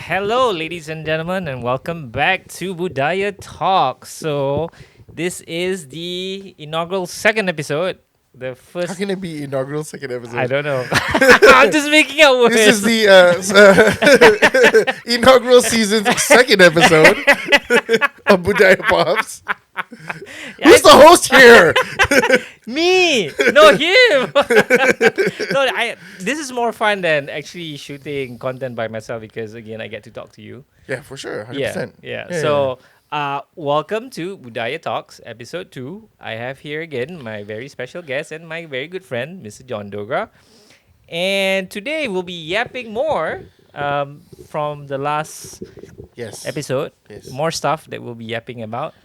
Hello, ladies and gentlemen, and welcome back to Budaya Talks. So, this is the inaugural second episode. The How first, can it be inaugural second I episode? don't know. I'm just making up words. This is the inaugural season's second episode of Budaya Pops. Who's the host here? Me, no him. No, this is more fun than actually shooting content by myself because again, I get to talk to you. Yeah, for sure, 100%. Yeah. So, welcome to Budaya Talks, episode 2. I have here again my very special guest and my very good friend, Mr. John Dogra. And today we'll be yapping more from the last Yes. episode. Yes. More stuff that we'll be yapping about.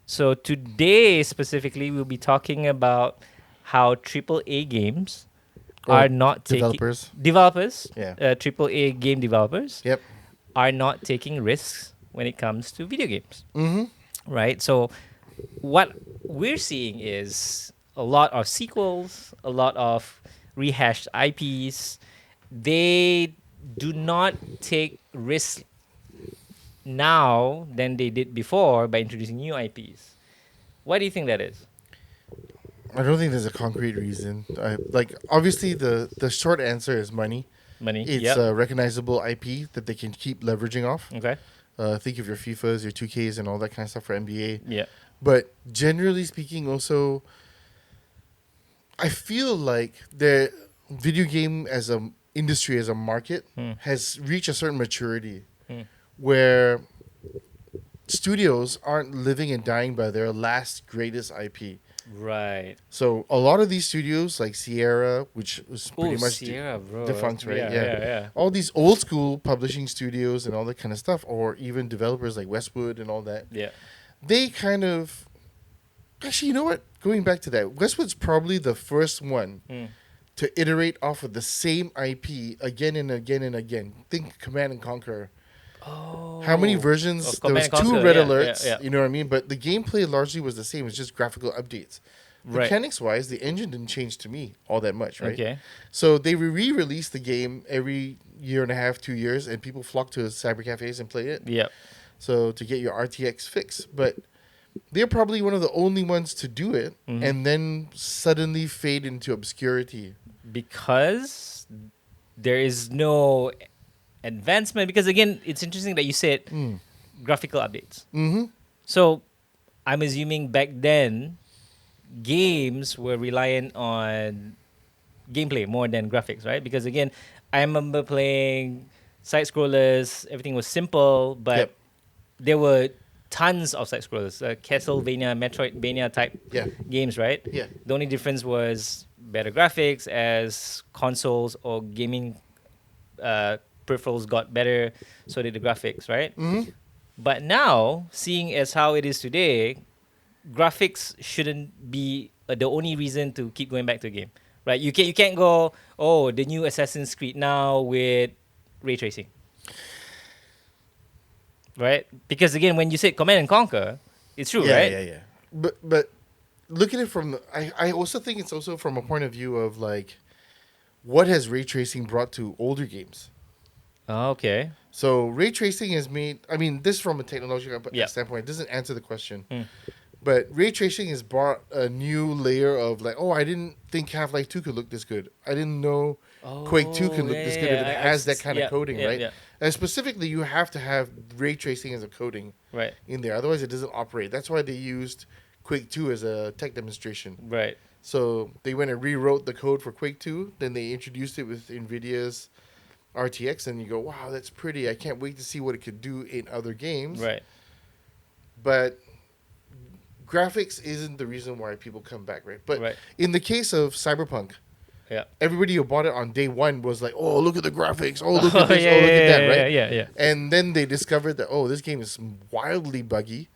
So, today specifically, we'll be talking about how AAA games Or are not taking... developers. Developers. Yeah. AAA game developers. Yep. Are not taking risks when it comes to video games, Mm-hmm. right? So what we're seeing is a lot of sequels, a lot of rehashed IPs. They do not take risks now than they did before by introducing new IPs. Why do you think that is? I don't think there's a concrete reason. Obviously, the short answer is money. Money. It's Yep. a recognizable IP that they can keep leveraging off. Okay. Think of your FIFAs, your 2Ks, and all that kind of stuff for NBA. Yeah. But generally speaking, also, I feel like the video game as a industry, as a market, has reached a certain maturity where studios aren't living and dying by their last greatest IP. Right. So a lot of these studios, like Sierra, which was pretty much Sierra, bro. defunct, right? Yeah. All these old school publishing studios and all that kind of stuff, or even developers like Westwood and all that. Yeah. They kind of, actually, you know what? Going back to that, Westwood's probably the first one to iterate off of the same IP again and again and again. Think Command and Conquer. Oh. How many versions? Of There was Command and 2 Conquer, red yeah, alerts. yeah. You know what I mean? But the gameplay largely was the same. It's just graphical updates. Right. Mechanics-wise, the engine didn't change to me all that much, right? Okay. So they re-release the game every year and a half, 2 years, and people flock to cyber cafes and play it. Yep. So to get your RTX fix. But they're probably one of the only ones to do it and then suddenly fade into obscurity. Because there is no advancement. Because again, it's interesting that you said graphical updates. Mm-hmm. So I'm assuming back then games were reliant on gameplay more than graphics, right? Because again, I remember playing side scrollers. Everything was simple, but Yep. there were tons of side scrollers, Castlevania, Metroidvania type Yeah. games, right? Yeah. The only difference was better graphics as consoles or gaming peripherals got better, so did the graphics, right? Mm-hmm. But now, seeing as how it is today, graphics shouldn't be the only reason to keep going back to a game, right? You can't go, oh, the new Assassin's Creed now with ray tracing, right? Because again, when you say Command and Conquer, it's true, right? Yeah. But look at it from I also think it's also from a point of view of like what has ray tracing brought to older games. Oh, okay. So ray tracing has made, I mean, this from a technological Yeah. standpoint doesn't answer the question. But ray tracing has brought a new layer of like, oh, I didn't think Half-Life 2 could look this good. I didn't know Quake 2 could look this good if it has that kind of coding, right? Yeah. And specifically, you have to have ray tracing as a coding Right. in there. Otherwise, it doesn't operate. That's why they used Quake 2 as a tech demonstration. Right. So they went and rewrote the code for Quake 2. Then they introduced it with NVIDIA's RTX. And you go, wow, that's pretty. I can't wait to see what it could do in other games. Right. But graphics isn't the reason why people come back, right? But Right. in the case of Cyberpunk, Yeah. everybody who bought it on day one was like, oh, look at the graphics. Oh, look at this. Oh, look at that, right? Yeah. And then they discovered that, oh, this game is wildly buggy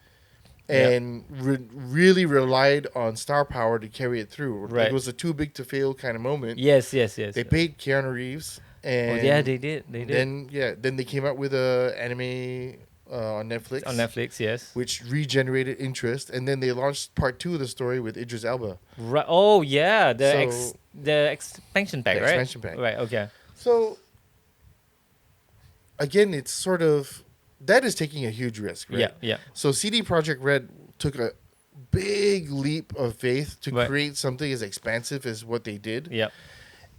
and really relied on star power to carry it through. Right. It was a too big to fail kind of moment. Yes. They paid Keanu Reeves. And Oh, yeah, they did. Then they came out with a anime on Netflix. On Netflix, yes. Which regenerated interest. And then they launched part 2 of the story with Idris Elba. Right. Oh, yeah. The So- expansion pack, The right? expansion pack. Right. Okay. So again, it's sort of that is taking a huge risk, right? Yeah, yeah. So CD Projekt Red took a big leap of faith to Right. create something as expansive as what they did, Yeah.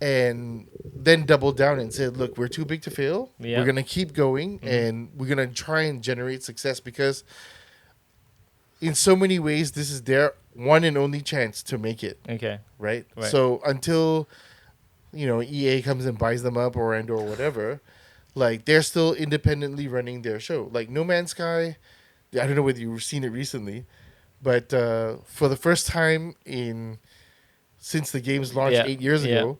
and then doubled down and said, "Look, we're too big to fail. Yeah. We're gonna keep going, and we're gonna try and generate success because, in so many ways, this is their one and only chance to make it." Okay. Right. Right. So until EA comes and buys them up or whatever, like they're still independently running their show. Like No Man's Sky, I don't know whether you've seen it recently, but for the first time since the game's launched Yeah, 8 years yeah. ago,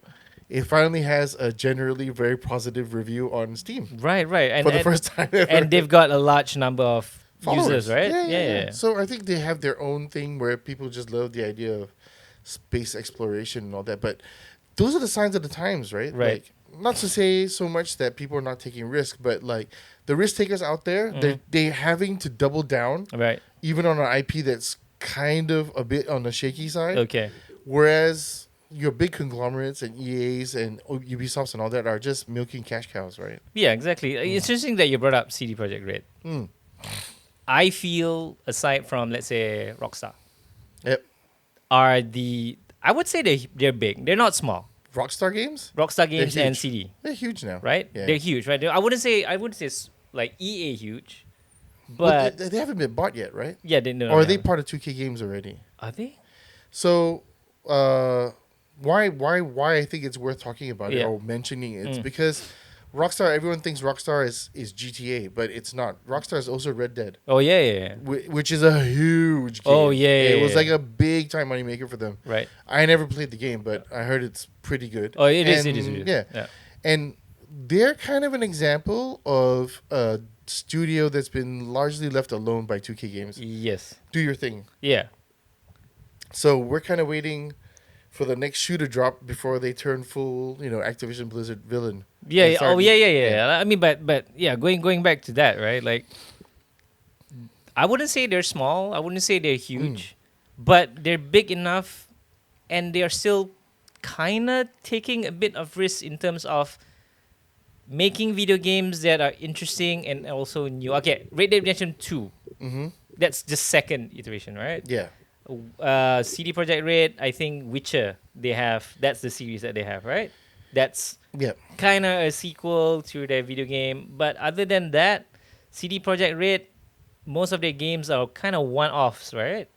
it finally has a generally very positive review on Steam Right, right. And for the first time ever. and they've got a large number of Followers. users, right? Yeah. So I think they have their own thing where people just love the idea of space exploration and all that. But those are the signs of the times, right? Right. Like, not to say so much that people are not taking risk, but like the risk takers out there, they're having to double down, Right. even on an IP that's kind of a bit on the shaky side. Okay. Whereas your big conglomerates and EAs and Ubisofts and all that are just milking cash cows, right? Yeah, exactly. It's interesting that you brought up CD Projekt Red. Mm. I feel, aside from, let's say, Rockstar, Yep. I would say they're big. They're not small. Rockstar Games, Rockstar Games They're and huge. CD, they're huge now, right? Yeah. They're huge, right? I wouldn't say like EA huge, Well, but they haven't been bought yet, right? yeah, they know. Or are they part of 2K Games already? Are they? So, why I think it's worth talking about it Yeah. or mentioning it? It's because Rockstar. Everyone thinks Rockstar is GTA, but it's not. Rockstar is also Red Dead, Oh yeah. which is a huge game. Oh, yeah, it yeah, was yeah. like a big time money maker for them. Right. I never played the game, but I heard it's pretty good. Oh, it is. And, It is. It is. Yeah, and they're kind of an example of a studio that's been largely left alone by 2K Games. Yes. Do your thing. Yeah. So we're kind of waiting for the next shoe to drop before they turn full, Activision Blizzard villain. Yeah. And Yeah. start- Oh yeah. I mean, but yeah, going back to that, right? Like, I wouldn't say they're small. I wouldn't say they're huge, but they're big enough, and they're still kind of taking a bit of risk in terms of making video games that are interesting and also new. Okay, Red Dead Redemption 2. Mm-hmm. That's just second iteration, right? Yeah. CD Projekt Red, I think Witcher, that's the series that they have, right? That's Yeah. kind of a sequel to their video game. But other than that, CD Projekt Red, most of their games are kind of one-offs, right?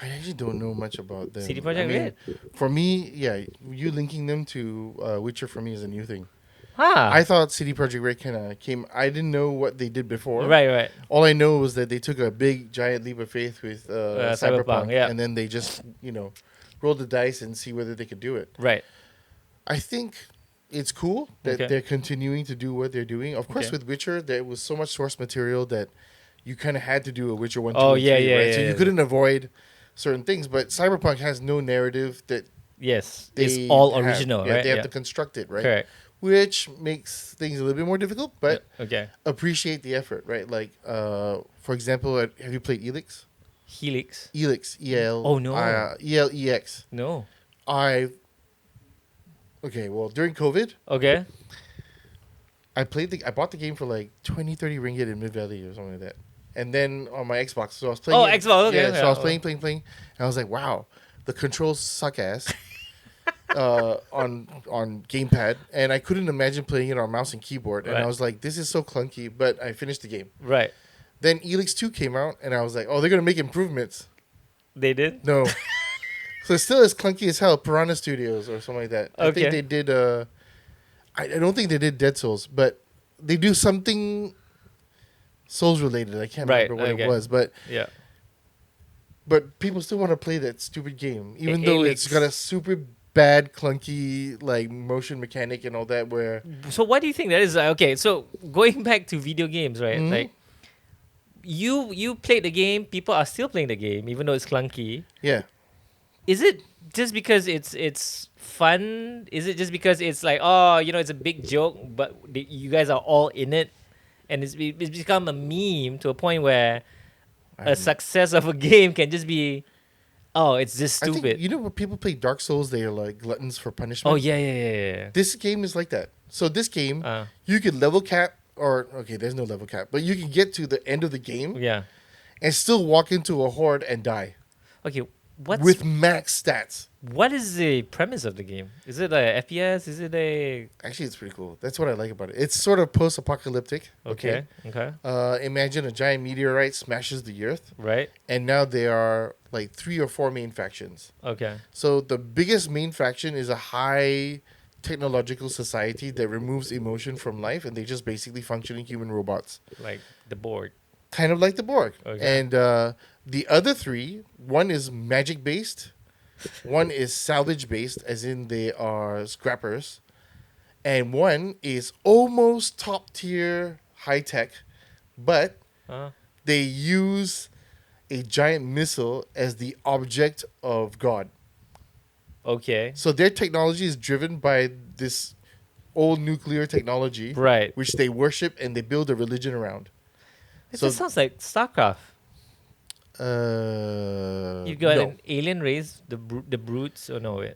I actually don't know much about them. CD Projekt Red. For me, yeah, you linking them to Witcher for me is a new thing. Huh. I thought CD Projekt Red kind of came. I didn't know what they did before. Right. All I know was that they took a big giant leap of faith with Cyberpunk, yeah. and then they just rolled the dice and see whether they could do it. Right. I think it's cool that Okay. they're continuing to do what they're doing. Of course, Okay. with Witcher, there was so much source material that you kind of had to do a Witcher 1, 2, Oh, and yeah, 3, yeah, right? yeah, So yeah. you couldn't avoid certain things. But Cyberpunk has no narrative that Yes. they It's all have. original, Yeah, right? they have to construct it, right? Correct. Which makes things a little bit more difficult, but Okay. appreciate the effort, right? Like, for example, have you played Elix? Helix. Elix, E-L. Oh, no. E-L-E-X. No. Okay, well, during COVID, Okay. I bought the game for like 20, 30 ringgit in Mid Valley or something like that. And then on my Xbox, so I was playing. Oh, Xbox, okay, Yeah, so I was yeah. playing, and I was like, wow, the controls suck ass on gamepad, and I couldn't imagine playing it on mouse and keyboard. And Right. I was like, this is so clunky, but I finished the game. Right. Then Elix 2 came out, and I was like, oh, they're gonna make improvements. They did? No. So it's still as clunky as hell. Piranha Studios or something like that. I think Okay. they did. I don't think they did Dead Souls, but they do something Souls related. I can't Right, remember what okay. it was, but Yeah. people still want to play that stupid game, even A- though Alyx. it's got a super bad, clunky like motion mechanic and all that. Where So what do you think that is? Okay, so going back to video games, right? Mhm. Like you played the game, people are still playing the game, even though it's clunky. yeah, Is it just because it's fun? Is it just because it's like, oh, it's a big joke, but you guys are all in it, and it's become a meme to a point where a success of a game can just be, oh, it's just I stupid. think when people play Dark Souls, they are like gluttons for punishment. Oh yeah. This game is like that. So this game, Uh, you could level cap or okay, there's no level cap, but you can get to the end of the game Yeah. and still walk into a horde and die Okay. with max stats. What is the premise of the game? Is it a FPS? Is it a Actually, it's pretty cool. That's what I like about it. It's sort of post-apocalyptic. okay? Okay. Imagine a giant meteorite smashes the earth, Right. and now there are like 3 or 4 main factions. Okay. So the biggest main faction is a high technological society that removes emotion from life, and they just basically functioning human robots, Like the board. kind of like the Borg. Okay. And the other 3, one is magic based, one is salvage based, as in they are scrappers, and one is almost top tier high tech, but Uh, they use a giant missile as the object of God. okay. So their technology is driven by this old nuclear technology, Right. which they worship and they build a religion around. It So- just sounds like StarCraft. You got no, an alien race, the brutes. Oh no, wait.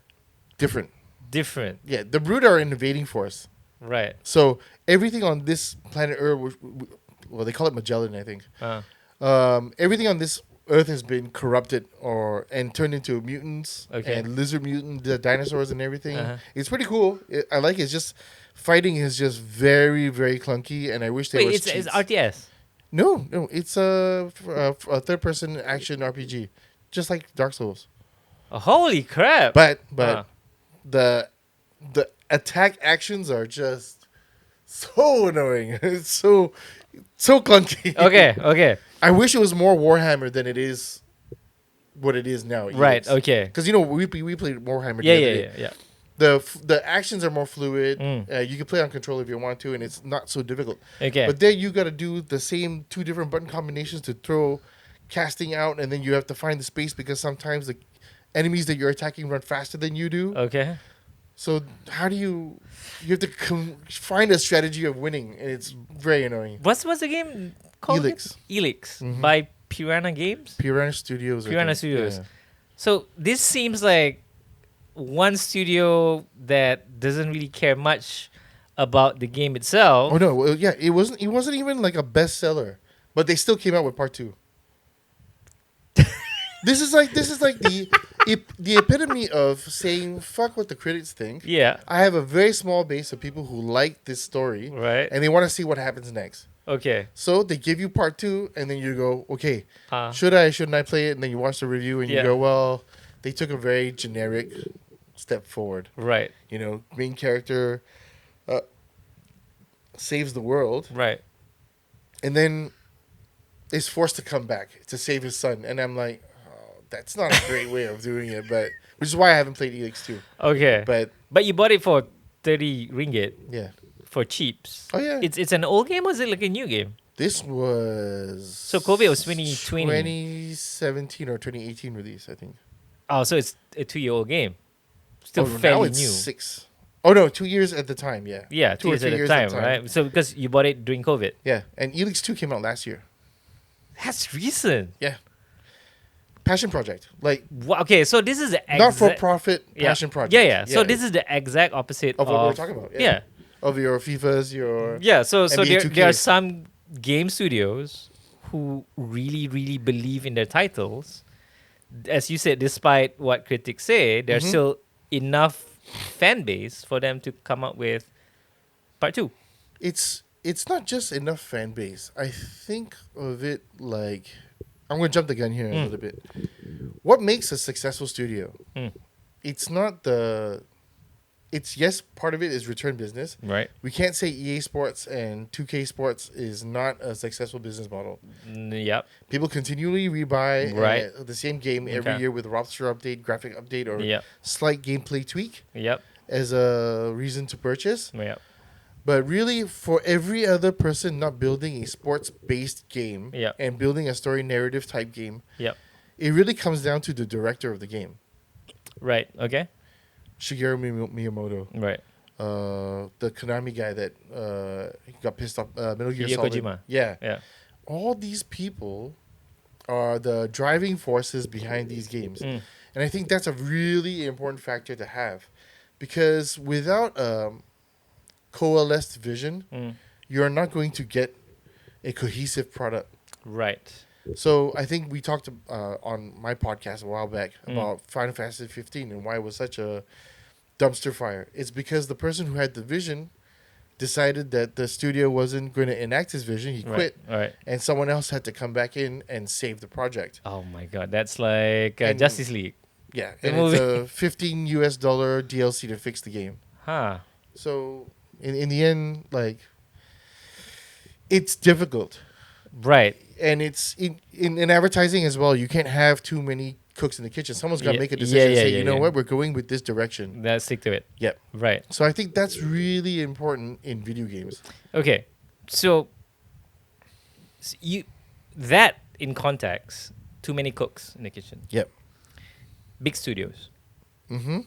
different. Different. Yeah, the Brood are an invading force. Right. So everything on this planet Earth, well, they call it Magellan, I think. Everything on this Earth has been corrupted and turned into mutants Okay. and lizard mutant, the dinosaurs and everything. Uh-huh. It's pretty cool. I like it. It's just fighting is just very, very clunky, and I wish there Wait, was it's cheats. RTS. No, it's a third-person action RPG, just like Dark Souls. Oh, holy crap! But Ah. the attack actions are just so annoying. It's so clunky. Okay. Okay. I wish it was more Warhammer than it is what it is now. Right. Okay. Because we played Warhammer. Yeah. the Yeah. other day. Yeah. Yeah. The actions are more fluid. Mm. You can play on controller if you want to, and it's not so difficult. Okay. But there you got to do the same 2 different button combinations to throw casting out, and then you have to find the space because sometimes the enemies that you're attacking run faster than you do. Okay. So how do you have to find a strategy of winning, and it's very annoying. What's the game called? Elix. Elix Mhm. by Piranha Games. Piranha Studios. I Piranha think. Studios. Yeah. So this seems like one studio that doesn't really care much about the game itself. Oh no! Well, yeah, it wasn't. It wasn't even like a bestseller, but they still came out with part 2. This is like the epitome of saying fuck what the critics think. Yeah. I have a very small base of people who like this story, Right. and they want to see what happens next. Okay. So they give you part 2, and then you go, okay, shouldn't I play it? And then you watch the review, and Yeah. you go, well, they took a very generic step forward. Right. You know, main character saves the world, Right. and then is forced to come back to save his son. And I'm like, oh, that's not a great way of doing it, but which is why I haven't played EX 2. Okay. But you bought it for 30 ringgit yeah. for cheaps. Oh yeah. It's an old game or is it like a new game? This was So COVID was 2020. 2017 or 2018 release, I think. Oh, so it's a 2-year-old game. Still now fairly it's new. 6. Oh no, 2 years at the time, yeah. Yeah, 2 2 or years 3 at a years time, right? So because you bought it during COVID. Yeah, and Elix 2 came out last year. That's recent. Yeah. Passion project. Like Okay, so this is the not for profit passion project. Yeah. So this is the exact opposite of what we're talking about. Yeah. Of your FIFAs, your Yeah, so NBA there are 2Ks. some game studios who really, really believe in their titles. As you said, despite what critics say, there's still enough fan base for them to come up with part 2. it's not just enough fan base. I think of it like I'm going to jump the gun here a little bit. What makes a successful studio? It's not yes, part of it is return business. Right. We can't say EA Sports and 2K Sports is not a successful business model. Yep. People continually rebuy Right. the same game every Okay. year with roster update, graphic update, or Yep. slight gameplay tweak Yep. as a reason to purchase. Yep. But really, for every other person not building a sports-based game Yep. and building a story narrative type game, Yep. it really comes down to the director of the game, Right. Okay. Shigeru Miyamoto, Right. the Konami guy that got pissed off. Metal Gear Hideo Solid. Kojima. Yeah, Yeah. all these people are the driving forces behind these games, and I think that's a really important factor to have, because without coalesced vision, you're not going to get a cohesive product. Right. So I think we talked on my podcast a while back about Final Fantasy 15 and why it was such a dumpster fire. It's because the person who had the vision decided that the studio wasn't going to enact his vision. He quit, Right. and someone else had to come back in and save the project. Oh my God, that's like And- Justice League. Yeah, The and movie. it's a $15 DLC to fix the game. Huh. So in the end, like, it's difficult. Right. And it's in advertising as well. You can't have too many cooks in the kitchen. Someone's got to Yeah, make a decision and yeah, say, yeah, you know yeah. what, we're going with this direction. Let's stick to it. Yep. Right. So I think that's really important in video games. Okay. So you that in context, too many cooks in the kitchen. Yep. Big studios. Mm-hmm.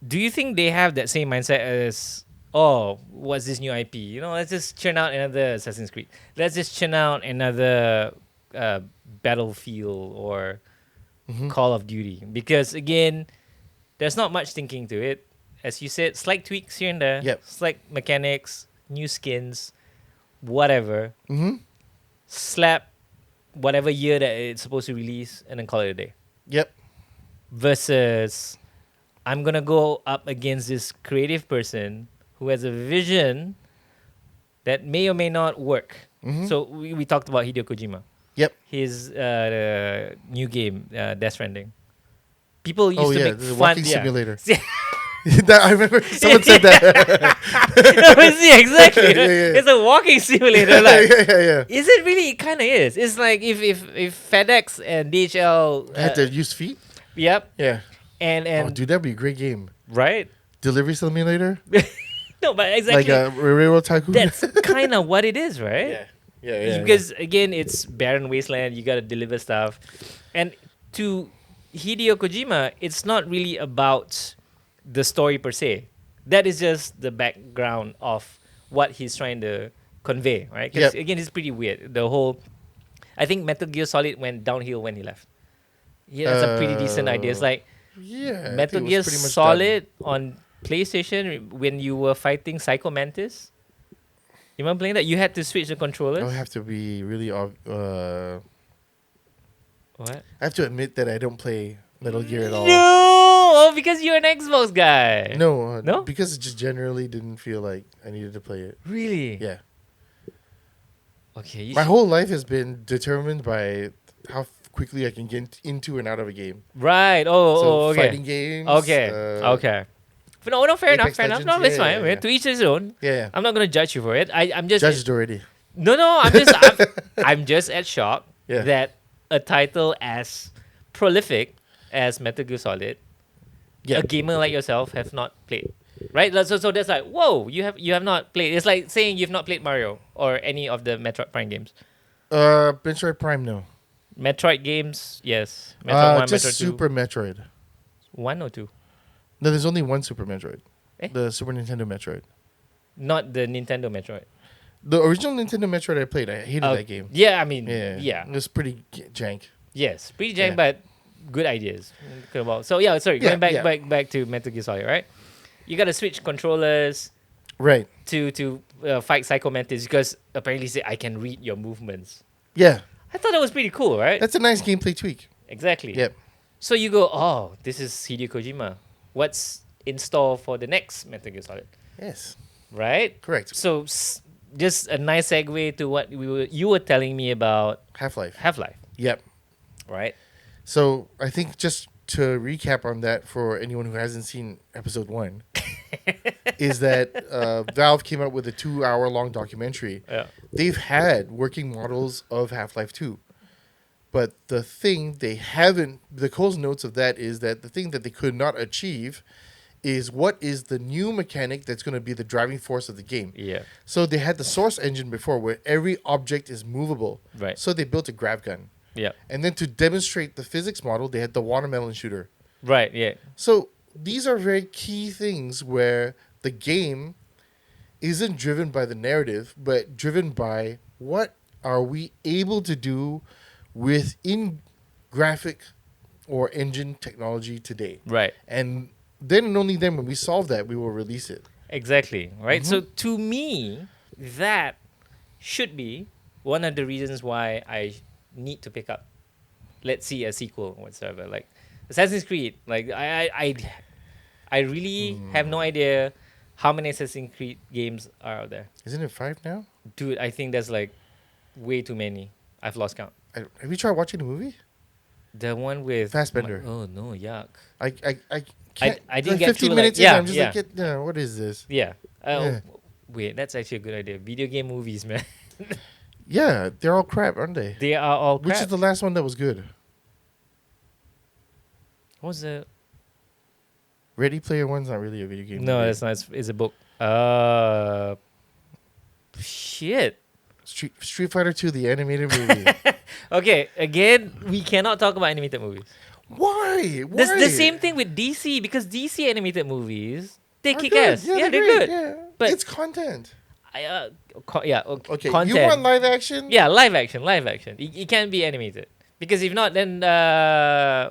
Do you think they have that same mindset as, oh, what's this new IP? You know, let's just churn out another Assassin's Creed. Let's just churn out another Battlefield or Call of Duty. Because again, there's not much thinking to it. As you said, slight tweaks here and there. Yep. Slight mechanics, new skins, whatever. Mm-hmm. Slap whatever year that it's supposed to release and then call it a day. Yep. Versus, I'm gonna go up against this creative person who has a vision that may or may not work. Mhm. So we talked about Hideo Kojima. Yep. His new game, Death Stranding. People used Oh, to yeah. make The fun. walking Yeah. simulator. Yeah. I remember someone said that. Yeah, exactly. Yeah, yeah. It's a walking simulator. Like, yeah. is it really? It kind of is. It's like if FedEx and DHL Had to use feet? yep, Yeah. and Oh, dude, that'd be a great game. right. Delivery simulator? No, but exactly. Like a railroad tycoon? That's kind of what it is, right? Yeah. Because again, it's barren wasteland. You gotta deliver stuff, and to Hideo Kojima, it's not really about the story per se. That is just the background of what he's trying to convey, right? Because Yep. again, it's pretty weird. The whole, I think Metal Gear Solid went downhill when he left. Yeah, that's a pretty decent idea. It's like Yeah. I Metal think it Gear was pretty much Solid on PlayStation when you were fighting Psycho Mantis. You remember playing that? You had to switch the controllers. done. I have to be really... What? I have to admit that I don't play Metal Gear at all. No, oh, because you're an Xbox guy. No, No? because it just generally didn't feel like I needed to play it. Really? Yeah. Okay. My whole life has been determined by how quickly I can get into and out of a game. Right. So Okay. fighting games. Okay. Okay. No, fair enough. Apex Fair enough. Legends, No, it's yeah, fine. yeah. To each his own. Yeah. I'm not gonna judge you for it. I'm just Judged already. no. I'm just at shock Yeah. that a title as prolific as Metal Gear Solid, Yeah. a gamer like yourself have not played. Right? So that's like, whoa, you have not played. It's like saying you've not played Mario or any of the Metroid Prime games. Metroid Prime, no. Metroid games, yes. Metroid 1, just Metroid 2. Super Metroid. 1 or 2? No, there's only one Super Metroid. Eh? The Super Nintendo Metroid. Not the Nintendo Metroid. The original Nintendo Metroid I played, I hated that game. Yeah, I mean, Yeah. yeah. It was pretty jank. Yes, pretty jank, Yeah. but good ideas. So yeah, sorry, Yeah, going yeah. back to Metal Gear Solid, right? You gotta switch controllers Right. to fight Psycho Mantis because apparently say I can read your movements. Yeah. I thought that was pretty cool, right? That's a nice gameplay tweak. Exactly. Yep. So you go, oh, this is Hideo Kojima. What's in store for the next Metal Gear Solid, Yes. right? Correct. So just a nice segue to what you were telling me about Half-Life. Half-Life, Yep. right? So I think just to recap on that for anyone who hasn't seen episode 1 is that Valve came out with a 2-hour-long documentary. Yeah. They've had working models of Half-Life 2. But the thing they haven't, the Cole's notes of that is that the thing that they could not achieve is what is the new mechanic that's going to be the driving force of the game. Yeah. So they had the source engine before where every object is movable. Right. So they built a grav gun. Yeah. And then to demonstrate the physics model, they had the watermelon shooter. Right. Yeah. So these are very key things where the game isn't driven by the narrative, but driven by what are we able to do with in-graphic or engine technology today. Right. And then and only then when we solve that, we will release it. Exactly. Right. So to me, that should be one of the reasons why I need to pick up, let's see, a sequel or whatsoever. Like Assassin's Creed, like I really have no idea how many Assassin's Creed games are out there. Isn't it 5 now? Dude, I think there's like way too many. I've lost count. Have you tried watching the movie? The one with Fassbender. Oh no, yuck. I can't. I didn't like get 15 through, minutes like, in, yeah, I'm just yeah. like, what is this? Yeah. Yeah. Wait, that's actually a good idea. Video game movies, man. Yeah, they're all crap, aren't they? They are all crap. Which is the last one that was good? What was the? Ready Player One's not really a video game. No, movie. that's not. It's a book. Shit. Street Fighter 2, the animated movie. Okay, again, we cannot talk about animated movies. Why? The same thing with DC, because DC animated movies, they Are kick good. ass. Yeah, Yeah, they're great. good. Yeah. But- It's content. Okay, content. you want live action? Yeah, live action. It can't be animated, because if not, then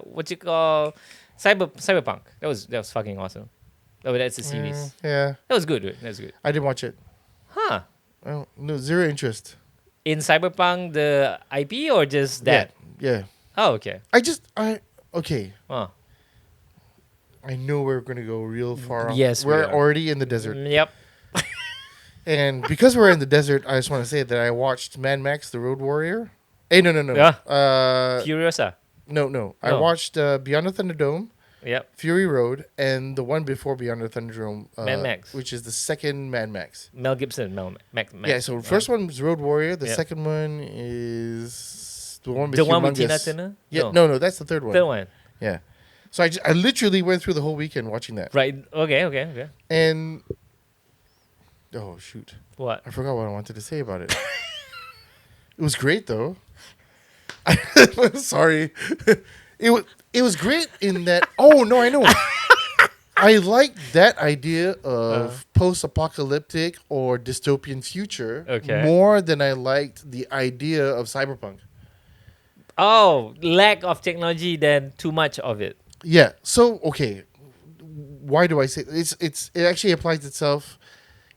what you call Cyberpunk. That was fucking awesome. Oh, that's a series. Yeah, That was good. That's good. I didn't watch it. Huh? Oh, no, zero interest. In Cyberpunk, the IP or just that? Yeah. Oh, okay. Okay. Oh, I know we're gonna go real far. Yes, we we're are. already in the desert, Yep. and because we're in the desert, I just want to say that I watched Mad Max: The Road Warrior. Hey, no. Yeah. No. Furiosa. I No. watched Beyond the Thunderdome, Yep. Fury Road, and the one before Beyond the Thunderdome, Mad Max. which is the second Mad Max. Mel Gibson. Max. Yeah, so first one was Road Warrior. The Yep. second one is the one with The one with Humongous. Tina Turner. Yeah, no, that's the third one. Third one. Yeah. So I literally went through the whole weekend watching that. Right. Okay. And oh shoot, What? I forgot what I wanted to say about it. It was great though. Sorry. It was great in that. Oh no, I know. I like that idea of post-apocalyptic or dystopian future more than I liked the idea of cyberpunk. Oh, lack of technology, then too much of it. Yeah. So okay, why do I say it actually applies itself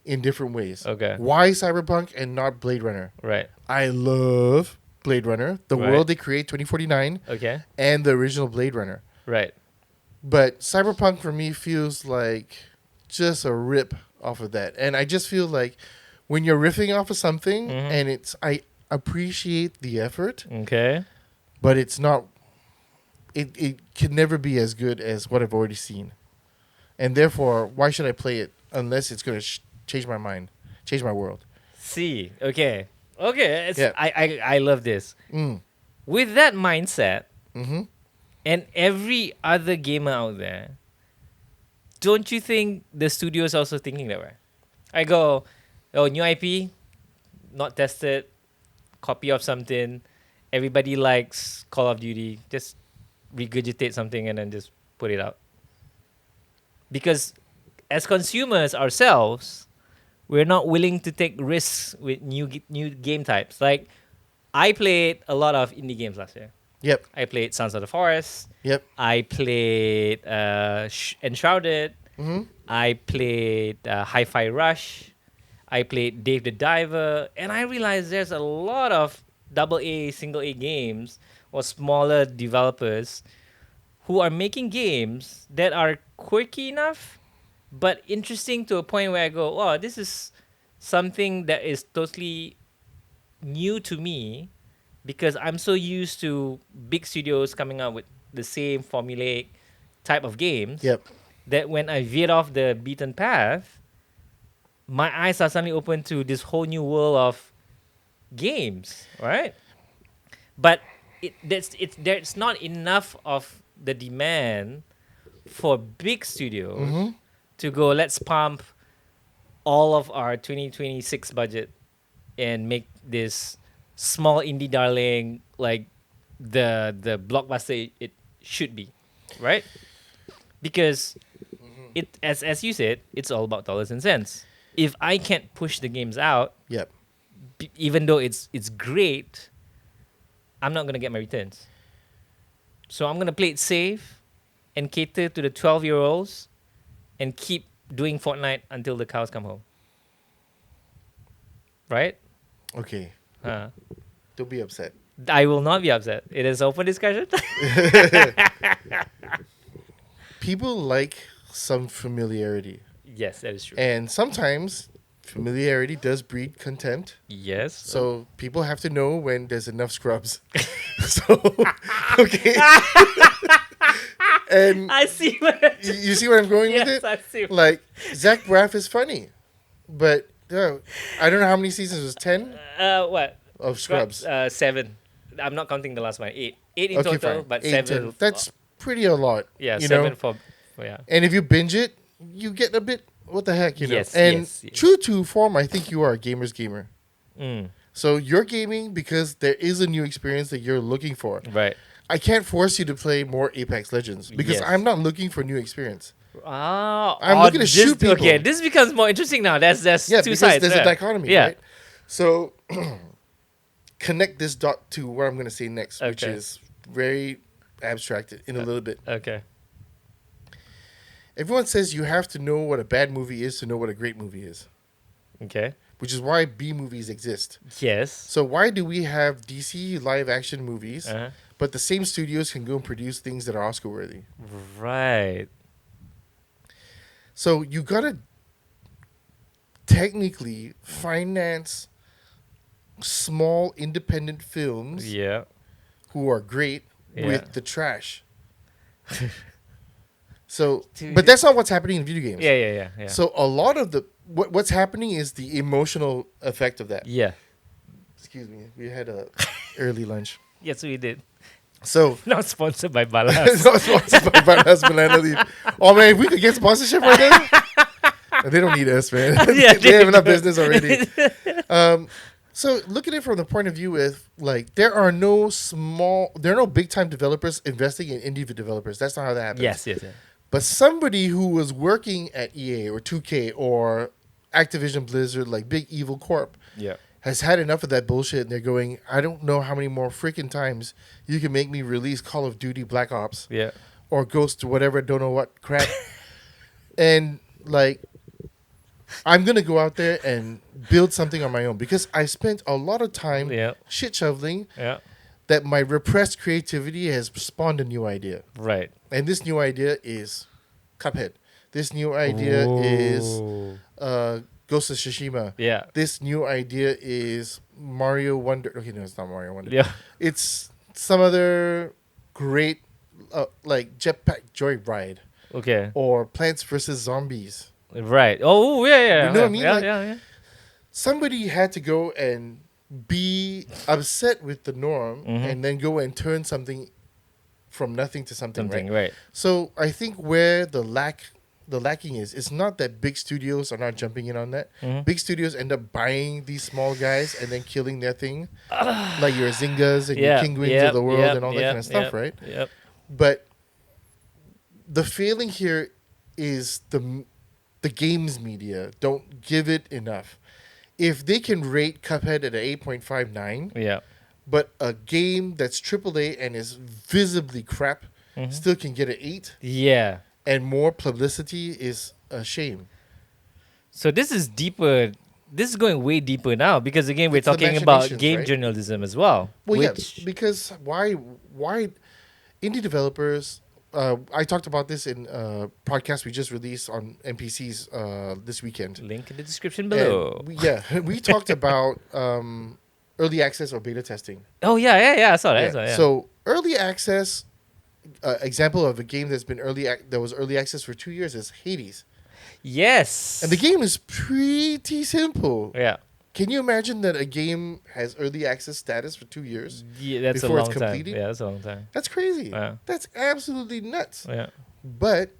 in different ways. Okay. Why cyberpunk and not Blade Runner? Right. I love Blade Runner, the Right. world they create, 2049, Okay. and the original Blade Runner. Right. But cyberpunk for me feels like just a rip off of that, and I just feel like when you're riffing off of something, and I appreciate the effort, Okay. but it's not. It can never be as good as what I've already seen, and therefore, why should I play it unless it's going to change my mind, change my world? See. Okay. It's, Yeah. I love this. Mm. With that mindset, Mm-hmm. and every other gamer out there, don't you think the studio is also thinking that way? I go, oh, new IP, not tested, copy of something. Everybody likes Call of Duty. Just regurgitate something and then just put it out. Because as consumers ourselves, we're not willing to take risks with new game types. Like, I played a lot of indie games last year. Yep. I played Sons of the Forest. Yep. I played Enshrouded. Mm-hmm. I played Hi-Fi Rush. I played Dave the Diver. And I realized there's a lot of AA, single A games or smaller developers who are making games that are quirky enough but interesting to a point where I go, oh, this is something that is totally new to me, because I'm so used to big studios coming out with the same formulaic type of games, Yep. that when I veered off the beaten path, my eyes are suddenly open to this whole new world of games, right? But there's not enough of the demand for big studios Mm-hmm. to go, let's pump all of our 2026 budget and make this small indie darling like the blockbuster it should be, right? Because it as you said, it's all about dollars and cents. If I can't push the games out, Yep. even though it's great, I'm not gonna get my returns. So I'm gonna play it safe and cater to the 12-year-olds and keep doing Fortnite until the cows come home. right? Okay, Uh, don't be upset. I will not be upset. It is open discussion. People like some familiarity, Yes, that is true. and sometimes familiarity does breed contempt. Yes. So people have to know when there's enough scrubs. So okay, and I see what. you see where I'm going with Yes, it? I see. Like Zach Braff is funny, but I don't know how many seasons it was 10 What? of Scrubs. 7. I'm not counting the last one. 8. 8 in Okay, total, fine. but 8, 7. 10. That's pretty a lot. Yeah, you 7 know. for yeah. And if you binge it, you get a bit. What the heck, you know? Yes, And yes, yes. true to form, I think you are a gamer's gamer. Mm, So you're gaming because there is a new experience that you're looking for. right. I can't force you to play more Apex Legends because Yes. I'm not looking for new experience. Ah, I'm looking to shoot people. Okay, this becomes more interesting now. That's Yeah, two because sides. there's yeah. a dichotomy, Yeah. right? So connect this dot to what I'm going to say next, which Okay. is very abstracted in a little bit. Okay. Everyone says you have to know what a bad movie is to know what a great movie is, Okay. which is why B movies exist. Yes. So why do we have DC live action movies, Uh-huh. but the same studios can go and produce things that are Oscar worthy? Right. So you gotta technically finance small independent films Yeah. who are great Yeah. with the trash. So, Dude. but that's not what's happening in video games. Yeah. So a lot of the what's happening is the emotional effect of that. Yeah. Excuse me, we had a early lunch. Yes, we did. So Not sponsored by Balas. it's not sponsored by Bananas Banana Leaf. Oh man, if we could get sponsorship right now, they don't need us, man. Yeah, they have enough they business already. So look at it from the point of view with like there are no big time developers investing in indie developers. That's not how that happens. yes. But somebody who was working at EA or 2K or Activision Blizzard, like Big Evil Corp, Yeah. has had enough of that bullshit, and they're going, I don't know how many more freaking times you can make me release Call of Duty Black Ops Yeah. or Ghost or whatever, don't know what crap. And like, I'm going to go out there and build something on my own because I spent a lot of time Yeah. shit shoveling Yeah. that my repressed creativity has spawned a new idea. Right. And this new idea is Cuphead. This new idea is Ooh. Ghost of Tsushima. Yeah. This new idea is Mario Wonder. Okay, no, it's not Mario Wonder. Yeah. It's some other great, like Jetpack Joyride Okay. or Plants vs. Zombies. Right. Oh, yeah. You know what I mean? Yeah, Like- yeah. Somebody had to go and be upset with the norm Mhm. and then go and turn something from nothing to something, Something, right? right. So I think where the lacking is, it's not that big studios are not jumping in on that. Mhm. Big studios end up buying these small guys and then killing their thing, like your Zyngas and your Kingwings of the world and all that kind of stuff, right? Yep. But the failing here is the games media don't give it enough. If they can rate Cuphead at an 8.59, Yeah. but a game that's AAA and is visibly crap still can get an 8, Yeah. and more publicity is a shame. So this is deeper. This is going way deeper now because again we're It's the talking about machinations, game right? journalism as well. Well, which, yeah, because why indie developers? I talked about this in a podcast we just released on NPCs this weekend. link in the description And below. we talked about early access or beta testing. Oh yeah. I saw that. I Yeah. saw that, yeah. So early access, example of a game that's been that was early access for 2 years is Hades, yes. and the game is pretty simple. Yeah. Can you imagine that a game has early access status for 2 years? Yeah, that's Before a it's long time. completed? Yeah, that's a long time. That's crazy. Yeah. That's absolutely nuts. Yeah. But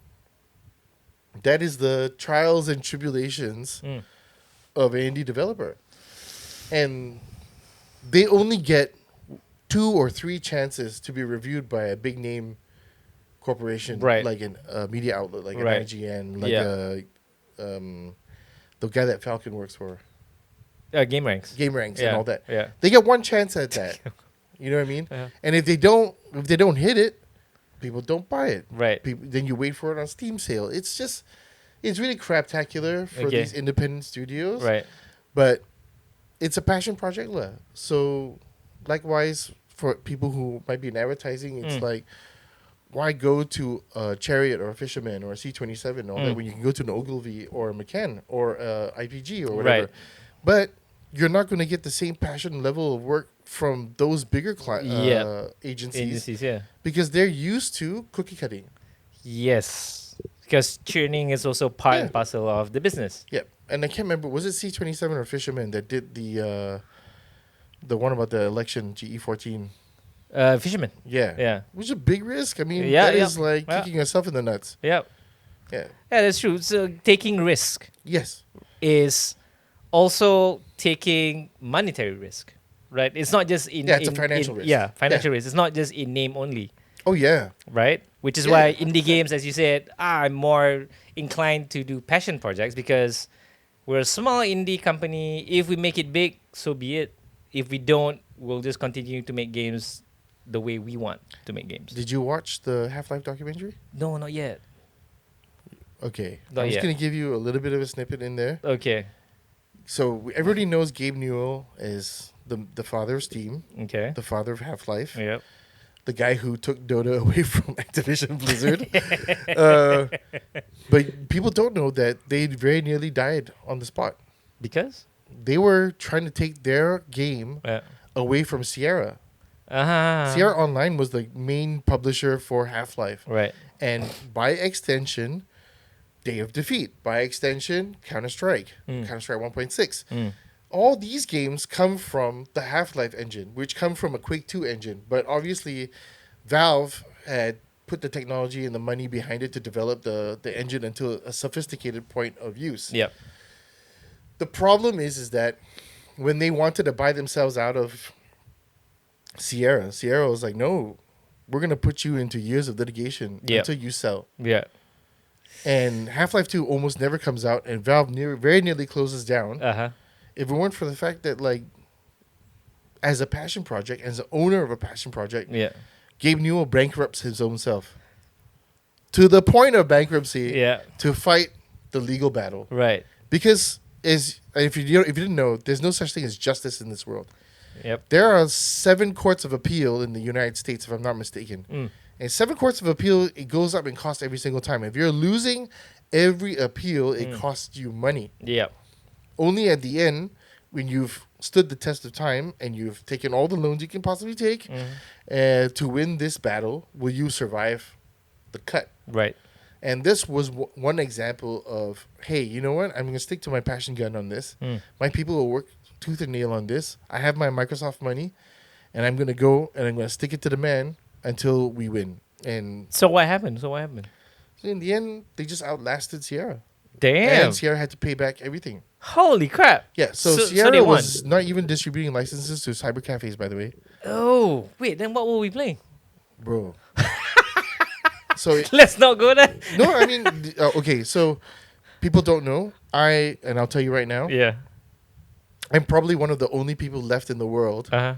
that is the trials and tribulations Mm. of an indie developer. And they only get 2 or 3 chances to be reviewed by a big name corporation, Right. like a media outlet, like Right. an IGN, like Yeah. the guy that Falcon works for, Game ranks. Game Ranks Yeah. and all that. Yeah. They get one chance at that. You know what I mean? Yeah. And if they don't hit it, people don't buy it. Right. Then you wait for it on Steam sale. It's really craptacular for Okay. these independent studios. Right. But it's a passion project, lah. So, likewise, for people who might be in advertising, it's like, why go to a Chariot or a Fisherman or a C27 and all that when you can go to an Ogilvy or a McCann or a IPG or whatever? Right. But you're not going to get the same passion level of work from those bigger agencies yeah. because they're used to cookie cutting. Yes. Because churning is also part Yeah. and parcel of the business. Yeah, and I can't remember, was it C27 or Fisherman that did the one about the election, GE14? Fisherman. Yeah. Yeah. Which is a big risk. I mean, Yeah, that yeah. is like Yeah. kicking yourself in the nuts. Yep. Yeah. Yeah, that's true. So taking risk Yes. is also taking monetary risk, right? It's not just in Yeah, it's a financial risk. Yeah, financial Yeah. risk. It's not just in name only, Oh, yeah. right? Which is Yeah, why indie games, as you said, I'm more inclined to do passion projects because we're a small indie company. If we make it big, so be it. If we don't, we'll just continue to make games the way we want to make games. Did you watch the Half-Life documentary? No, not yet. Okay. Not I'm just yet. going to give you a little bit of a snippet in there. Okay. So everybody knows Gabe Newell as the father of Steam, Okay. the father of Half-Life, Yep. the guy who took Dota away from Activision Blizzard. But people don't know that they very nearly died on the spot. Because? They were trying to take their game away from Sierra. Sierra Online was the main publisher for Half-Life. Right. And by extension, Day of Defeat. By extension, Counter-Strike. Counter-Strike 1.6. All these games come from the Half-Life engine, which come from a Quake 2 engine. But obviously, Valve had put the technology and the money behind it to develop the engine into a sophisticated point of use. Yep. The problem is that when they wanted to buy themselves out of Sierra was like, no, we're going to put you into years of litigation until you sell. Yeah. And Half-Life 2 almost never comes out, and Valve very nearly closes down. If it weren't for the fact that, like, as a passion project, as the owner of a passion project, Gabe Newell bankrupts his own self. To the point of bankruptcy to fight the legal battle. Right. Because if you didn't know, there's no such thing as justice in this world. Yep. There are 7 courts of appeal in the United States, if I'm not mistaken. And 7 courts of appeal, it goes up in cost every single time. If you're losing every appeal, it costs you money. Yep. Only at the end, when you've stood the test of time and you've taken all the loans you can possibly take to win this battle, will you survive the cut. Right. And this was one example of, hey, you know what? I'm going to stick to my passion gun on this. My people will work tooth and nail on this. I have my Microsoft money, and I'm going to go and I'm going to stick it to the man until we win. And So what happened? so in the end, they just outlasted Sierra. Damn. And Sierra had to pay back everything. Holy crap. Yeah, so they Sierra won. was not even distributing licenses to cyber cafes, by the way. Oh, wait, then what were we playing? Bro. So Let's not go there. no, I mean, okay, so people don't know. And I'll tell you right now, Yeah. I'm probably one of the only people left in the world Uh-huh.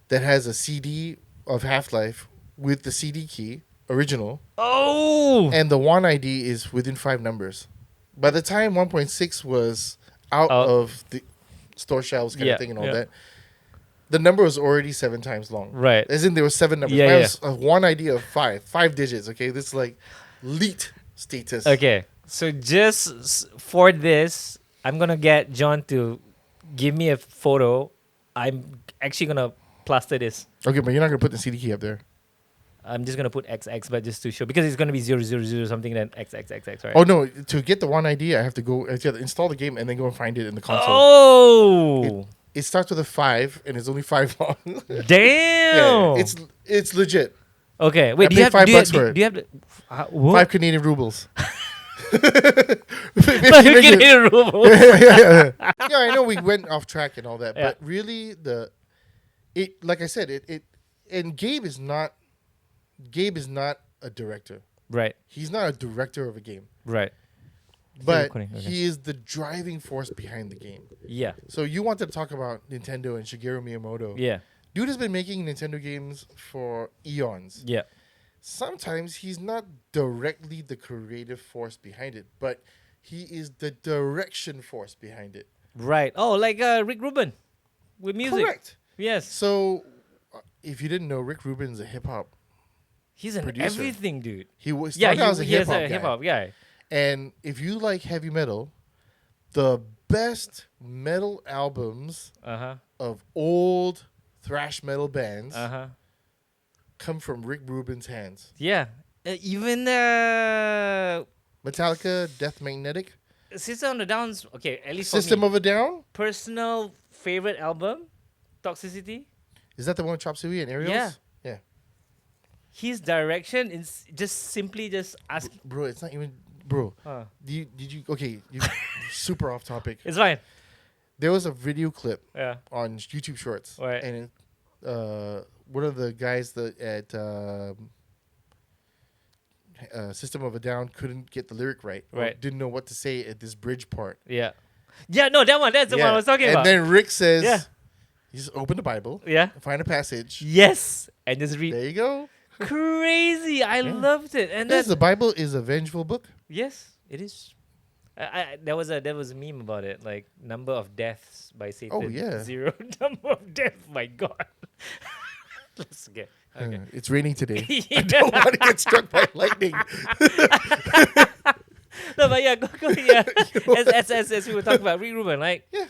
that has a CD of Half-Life with the CD key, original, Oh. and the WAN ID is within 5 numbers. By the time 1.6 was out of the store shelves kind of thing and all that, the number was already 7 times long. Right. As in there were 7 numbers. Yeah, Mine yeah. was a WAN ID of 5 digits, okay? This is like elite status. Okay. So just for this, I'm going to get John to give me a photo. I'm actually going to plaster this. Okay, but you're not going to put the CD key up there. I'm just going to put XX, but just to show. Because it's going to be 000 something, then XXXX, right? Oh, no. To get the WAN ID, I have to install the game and then go and find it in the console. Oh. It starts with a 5, and it's only 5 long. Damn. Yeah, it's legit. Okay. Wait, I do you paid have $5 for it. do you have the, what? 5 Canadian rubles. 5 Canadian rubles. Yeah, I know we went off track and all that, Yeah. but really like I said, and Gabe is not a director. Right. He's not a director of a game, Right. but recording, okay. he is the driving force behind the game. Yeah. So you wanted to talk about Nintendo and Shigeru Miyamoto. Yeah. Dude has been making Nintendo games for eons. Yeah. Sometimes he's not directly the creative force behind it, but he is the direction force behind it. Right. Oh, like Rick Rubin. with music. Correct. Yes. So, if you didn't know, Rick Rubin's a hip hop. He's an producer. everything dude. He was Yeah, started out as a he is hip hop a guy. hip hop guy. And if you like heavy metal, the best metal albums Uh-huh. of old thrash metal bands Uh-huh. come from Rick Rubin's hands. Yeah. Even Metallica, Death Magnetic, System of the Down's okay, at least System for me, of a Down. personal favorite album, Toxicity. Is that the one with Chop Suey and Ariels? Yeah. Yeah. His direction is just simply just asking. Bro, it's not even. Bro, Huh. did you. Okay, super off topic. It's fine. There was a video clip Yeah. on YouTube Shorts. Right. And one of the guys at System of a Down couldn't get the lyric right. Or Right. didn't know what to say at this bridge part. Yeah. Yeah, no, that one. That's the one I was talking about. And then Rick says, Yeah. you just open the Bible, Yeah. find a passage. Yes. And just read. There you go. Crazy. I loved it. And Yes, then the Bible is a vengeful book. yes, it is. There was a meme about it, like number of deaths by Satan. Oh, yeah. 0 number of death. My God. Let's get. Okay. It's raining today. I Yeah. don't want to get struck by lightning. No, but yeah, yeah. As we were talking about Rick Rubin, like Yeah.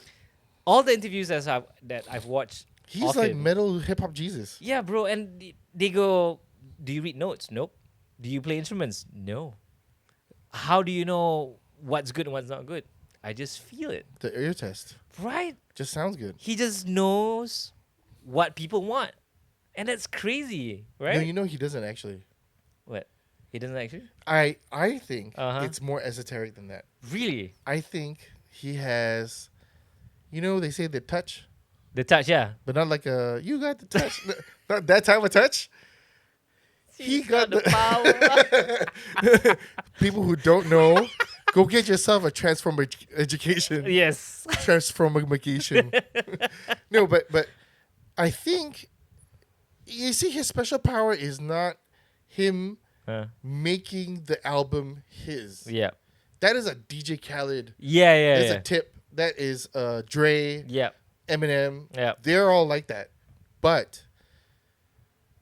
all the interviews that I've watched. He's of like him, metal hip hop Jesus. yeah, bro, and they go, "Do you read notes? Nope. Do you play instruments? No. How do you know what's good and what's not good? I just feel it, The ear test right? just sounds good. He just knows what people want, and that's crazy, right? No, you know he doesn't actually. What? He doesn't actually I think Uh-huh. it's more esoteric than that. really I think he has, they say the touch, the touch, yeah. but not like you got the touch, not that type of touch. He He's got the power. People who don't know, go get yourself a transformer education. Yes. Transformation. No, but I think you see his special power is not him making the album his. Yeah. That is a DJ Khaled. Yeah, yeah, That's yeah. a tip. That is Dre, Yeah. Eminem. Yeah. They're all like that. But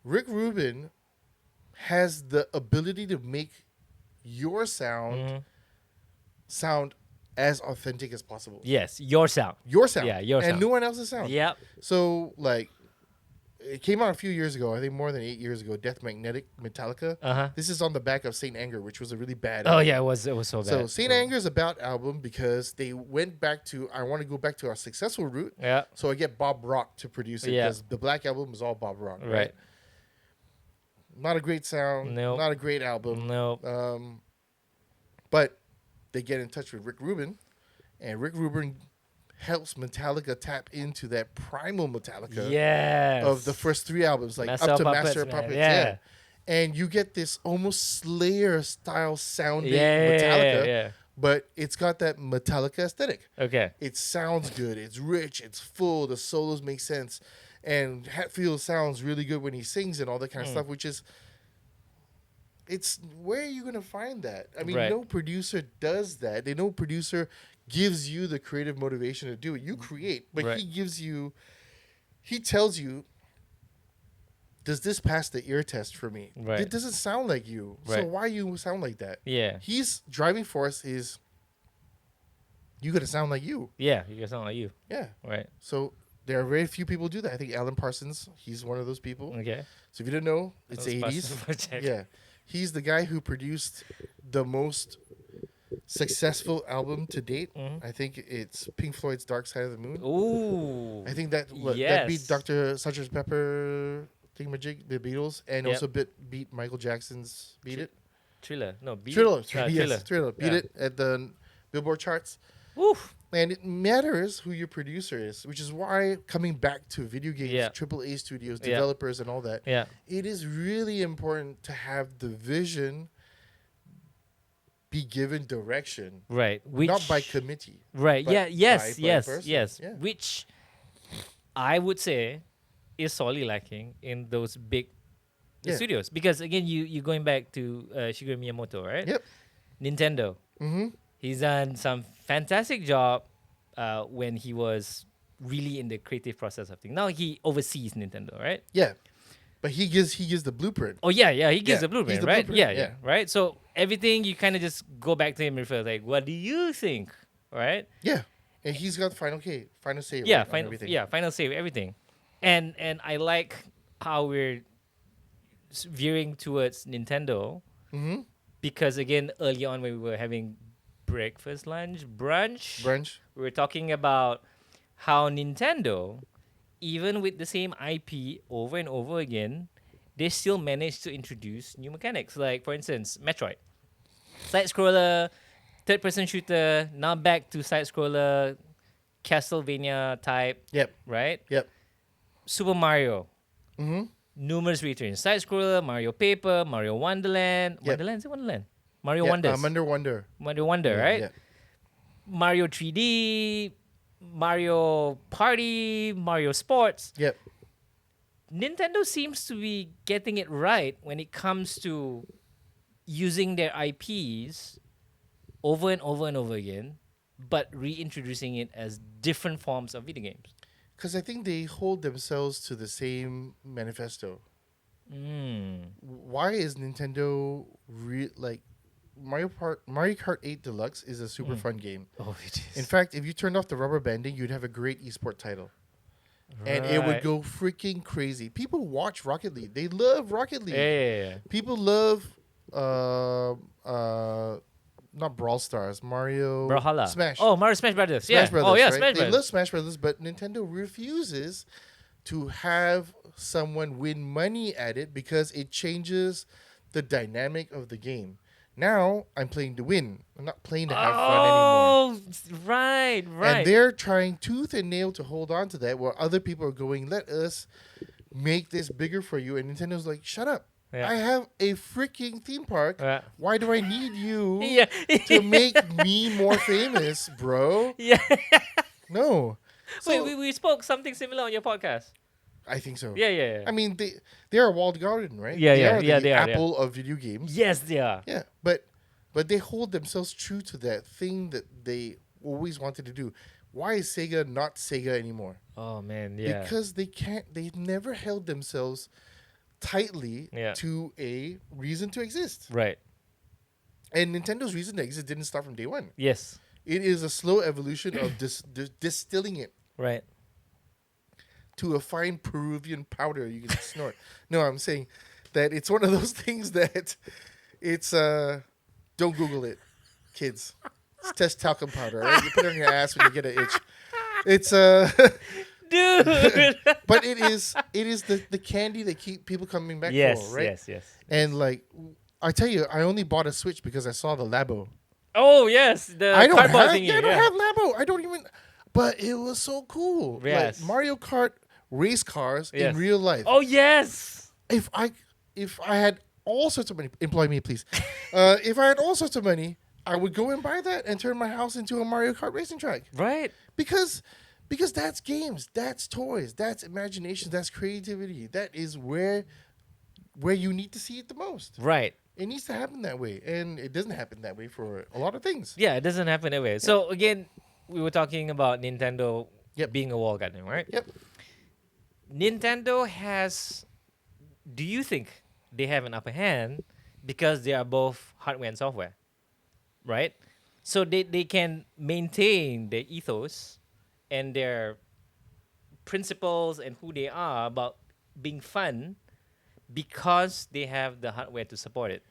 Rick Rubin has the ability to make your sound sound as authentic as possible. Yes, your sound. Your sound. Yeah, your and sound. no one else's sound. Yep. So, like, it came out a few years ago. I think more than 8 years ago. Death Magnetic, Metallica. Uh-huh. This is on the back of Saint Anger, which was a really bad Oh album. yeah, it was so bad. So Saint Anger is about album because they went back to, I want to go back to our successful route. Yeah. So I get Bob Rock to produce it Yeah. because the Black Album is all Bob Rock. Right. Not a great sound. Nope. Not a great album. No. But they get in touch with Rick Rubin, and Rick Rubin helps Metallica tap into that primal Metallica Yes. of the first 3 albums, like Master up of to Puppets, Master of man. Puppets. Yeah. And you get this almost Slayer style sounding Yeah, Metallica, yeah. but it's got that Metallica aesthetic. Okay. It sounds good. It's rich. It's full. The solos make sense. And Hatfield sounds really good when he sings and all that kind of stuff, which is, it's, where are you going to find that? I mean, Right. no producer does that. No producer gives you the creative motivation to do it. You create, but Right. he tells you, does this pass the ear test for me? Right. It doesn't sound like you. So Right. why you sound like that? Yeah. He's driving force is, you got to sound like you. Yeah. You sound like you. Yeah. Right. So there are very few people who do that. I think Alan Parsons, he's one of those people. Okay. So if you didn't know, it's That was 80s. Parsons Project. Yeah. He's the guy who produced the most successful album to date. I think it's Pink Floyd's Dark Side of the Moon. Ooh. I think that beat Yes. Dr. Sgt. Pepper thingamajig, the Beatles, and Yep. also beat Michael Jackson's Beat It. Thriller. No. Beat Thriller. It. Yes, Thriller. Beat Yeah. It at the Billboard charts. Oof. And it matters who your producer is, which is why coming back to video games, Yeah. AAA studios, Yeah. developers, and all that, Yeah. it is really important to have the vision be given direction, Right. Which not by committee. Right. but Yeah. Yes. by Yes. person. Yes. Yeah. Which I would say is sorely lacking in those big Yeah. studios, because again, you going back to Shigeru Miyamoto, right? Yep. Nintendo. Mm-hmm. He's done some fantastic job when he was really in the creative process of things. Now he oversees Nintendo, right? Yeah, but he gives the blueprint. Oh yeah, he gives Yeah, the blueprint, he's the right? blueprint, Yeah, yeah. right. So everything you kind of just go back to him and refer like, what do you think, right? Yeah, and he's got final say, Yeah, right, on everything. final save everything, and I like how we're veering towards Nintendo Mm-hmm. because again early on when we were having breakfast, lunch, brunch, Brunch. we were talking about how Nintendo, even with the same IP over and over again, they still manage to introduce new mechanics. Like for instance, Metroid, side scroller, third person shooter, now back to side scroller, Castlevania type, Yep. right? Yep. Super Mario, Mm-hmm. numerous returns. Side scroller, Mario Paper, Mario Wonderland. Yep. Wonderland? Is it Wonderland? Mario Yeah, Wonders. Under Wonder. Mario Wonder, Yeah, right? yeah. Mario 3D, Mario Party, Mario Sports. Yep. Nintendo seems to be getting it right when it comes to using their IPs over and over and over again, but reintroducing it as different forms of video games. Because I think they hold themselves to the same manifesto. Mm. Why is Nintendo like Mario Kart 8 Deluxe is a super fun game. Oh, it is. In fact, if you turned off the rubber banding, you'd have a great esport title. And it would Right. go freaking crazy. People watch Rocket League. They love Rocket League. Yeah. People love not Brawl Stars, Mario Brawlhalla. Smash. Oh, Mario Smash Brothers. Smash yeah. Brothers. Oh, yeah, right? Smash They Brothers. love Smash Brothers, but Nintendo refuses to have someone win money at it because it changes the dynamic of the game. Now I'm playing to win. I'm not playing to have fun anymore. Oh, right. And they're trying tooth and nail to hold on to that, where other people are going, let us make this bigger for you. And Nintendo's like, shut up. Yeah. I have a freaking theme park. Yeah. Why do I need you Yeah. to make me more famous, bro? Yeah. No. So, Wait, we spoke something similar on your podcast. I think so. Yeah. I mean, they are a walled garden, right? Yeah, they yeah, are yeah, the they are, Apple of video games. Yes, they are. Yeah, but they hold themselves true to that thing that they always wanted to do. Why is Sega not Sega anymore? Oh man, yeah. Because they can't. They've never held themselves tightly Yeah. to a reason to exist. Right. And Nintendo's reason to exist didn't start from day one. Yes. It is a slow evolution of distilling it Right. to a fine Peruvian powder you can snort. No, I'm saying that it's one of those things that it's don't Google it, kids. It's test talcum powder. Right? You put it on your ass when you get an itch. It's Dude. but it is the candy that keep people coming back yes, for, right? yes. And like I tell you, I only bought a Switch because I saw the Labo. Oh yes, the I don't cardboard have, thingy. yeah, I don't have Labo. I don't even. But it was so cool. Yes. Like Mario Kart race cars Yes. in real life. Oh yes. If I had all sorts of money, employ me, please. If I had all sorts of money, I would go and buy that and turn my house into a Mario Kart racing track. Right. Because that's games, that's toys, that's imagination, that's creativity. That is where you need to see it the most. Right. It needs to happen that way, and it doesn't happen that way for a lot of things. Yeah, it doesn't happen that way. So again, we were talking about Nintendo Yep. being a wall garden, right? Yep. Nintendo has. Do you think they have an upper hand because they are both hardware and software, right? So they can maintain their ethos and their principles and who they are about being fun because they have the hardware to support it.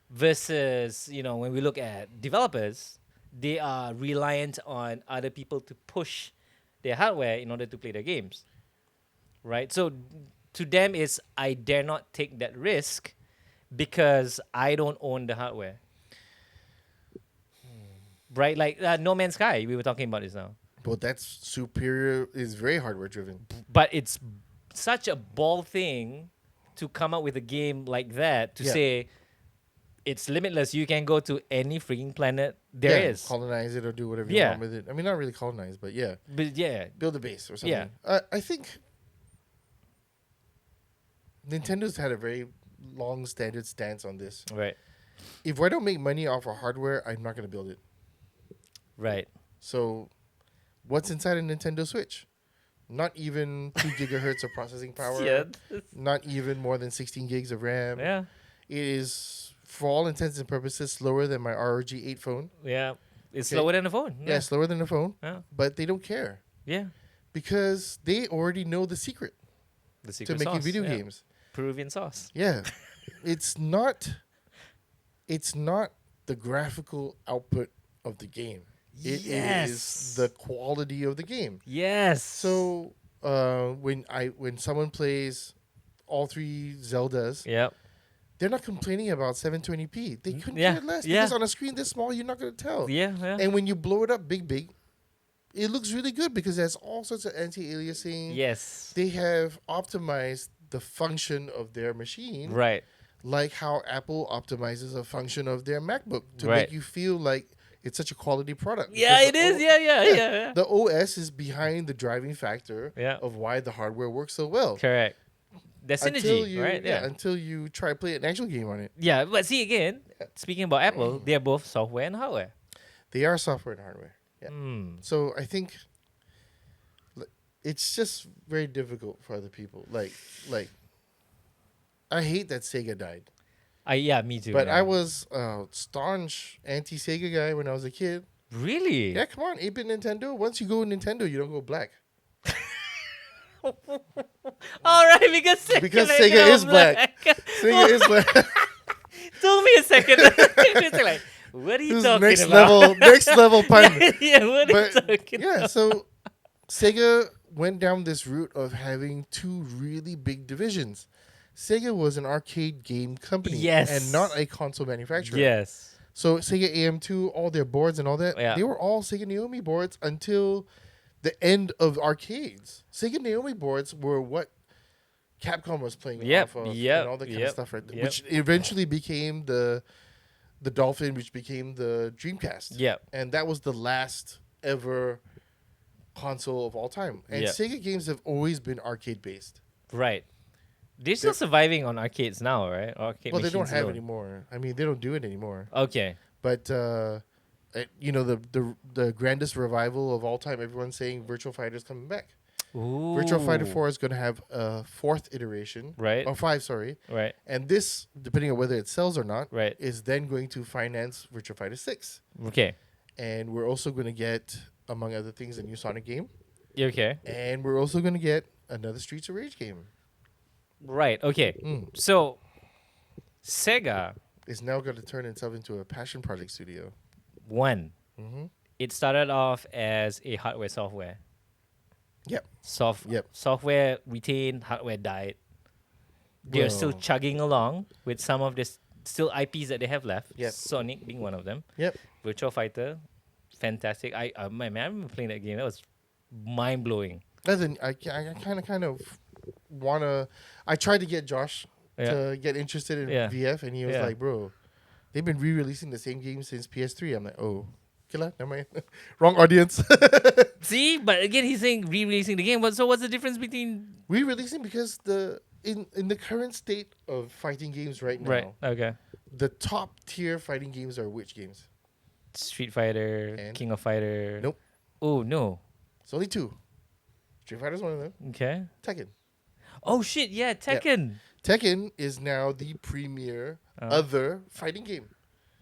Versus, when we look at developers, they are reliant on other people to push their hardware in order to play their games. Right? So to them it's I dare not take that risk because I don't own the hardware. Right? Like No Man's Sky, we were talking about this now. But that's superior is very hardware driven. But it's such a bold thing to come up with a game like that to Yeah. say it's limitless. You can go to any freaking planet there is. Colonize it or do whatever you Yeah. want with it. I mean, not really colonize, but yeah, But yeah, build a base or something. Yeah. I think Nintendo's had a very long standard stance on this. right, If I don't make money off of hardware, I'm not going to build it. right. So, what's inside a Nintendo Switch? Not even 2 gigahertz of processing power. Yeah. Not even more than 16 gigs of RAM. Yeah. It is, for all intents and purposes, slower than my ROG 8 phone. Yeah. It's Okay. slower than the phone. Yeah, slower than the phone. Yeah. But they don't care Yeah. because they already know the secret The to secret making sauce. video Yeah. games. Peruvian sauce. Yeah. it's not the graphical output of the game. It is the quality of the game. Yes. So when someone plays all 3 Zeldas, Yep. they're not complaining about 720p. They couldn't Yeah, care less yeah. because on a screen this small, you're not going to tell. Yeah. Yeah. And when you blow it up big, it looks really good because it has all sorts of anti-aliasing. Yes. They have optimized the function of their machine, Right. like how Apple optimizes a function of their MacBook to Right. make you feel like it's such a quality product. Yeah, Because it is. Yeah. The OS is behind the driving factor Yeah. of why the hardware works so well. Correct. The synergy, right? Yeah. Until you try to play an actual game on it. Yeah, but see again, speaking about Apple, they're both software and hardware. They are software and hardware. Yeah. So I think it's just very difficult for other people. Like I hate that Sega died. Yeah, me too. But man. I was a staunch anti-Sega guy when I was a kid. Really? Yeah, come on, 8-bit Nintendo. Once you go Nintendo, you don't go black. All right, because Sega, Because make Sega it is all black. Sega is black. Took me a second. It's like, what are you This is talking next about? level pun. Yeah, what are you But talking yeah, about? so Sega went down this route of having 2 really big divisions. Sega was an arcade game company, Yes. and not a console manufacturer. Yes. So Sega AM2, all their boards and all that, Yeah. they were all Sega Naomi boards until the end of arcades. Sega Naomi boards were what Capcom was playing off of, and all that kind of stuff, right? Yep. Which eventually became the Dolphin, which became the Dreamcast. Yep. And that was the last ever console of all time. And Yep. Sega games have always been arcade based. Right. They're still surviving on arcades now, right? Arcade Well, they don't machines have alone. anymore. I mean, they don't do it anymore. Okay. But the grandest revival of all time, everyone's saying Virtual Fighter's coming back. Ooh. Virtual Fighter 4 is going to have a 4th iteration. Right. Or 5, sorry. Right. And this, depending on whether it sells or not, Right. is then going to finance Virtual Fighter 6. Okay. And we're also going to get, among other things, a new Sonic game. You okay? And we're also going to get another Streets of Rage game. Right. Okay. So, Sega It's now going to turn itself into a passion project studio. one. Mm-hmm. It started off as a hardware software. Yep. Yep. Software retained, hardware died. They're still Well. chugging along with some of the still IPs that they have left. Yep. Sonic being one of them. Yep. Virtual Fighter, fantastic. I remember playing that game. That was mind blowing. I kind of want to... I tried to get Josh to get interested in VF, and he was like, bro, they've been re-releasing the same game since PS3. I'm like, oh, killer, never mind. Wrong audience. See, but again, he's saying re-releasing the game. So what's the difference between... Re-releasing because in the current state of fighting games right now, Right, okay. the top tier fighting games are which games? Street Fighter, And? King of Fighter. Nope. Oh, no. It's only 2. Street Fighter's one of them. Okay. Tekken. Oh, shit, yeah, Tekken. Tekken is now the premier other fighting game.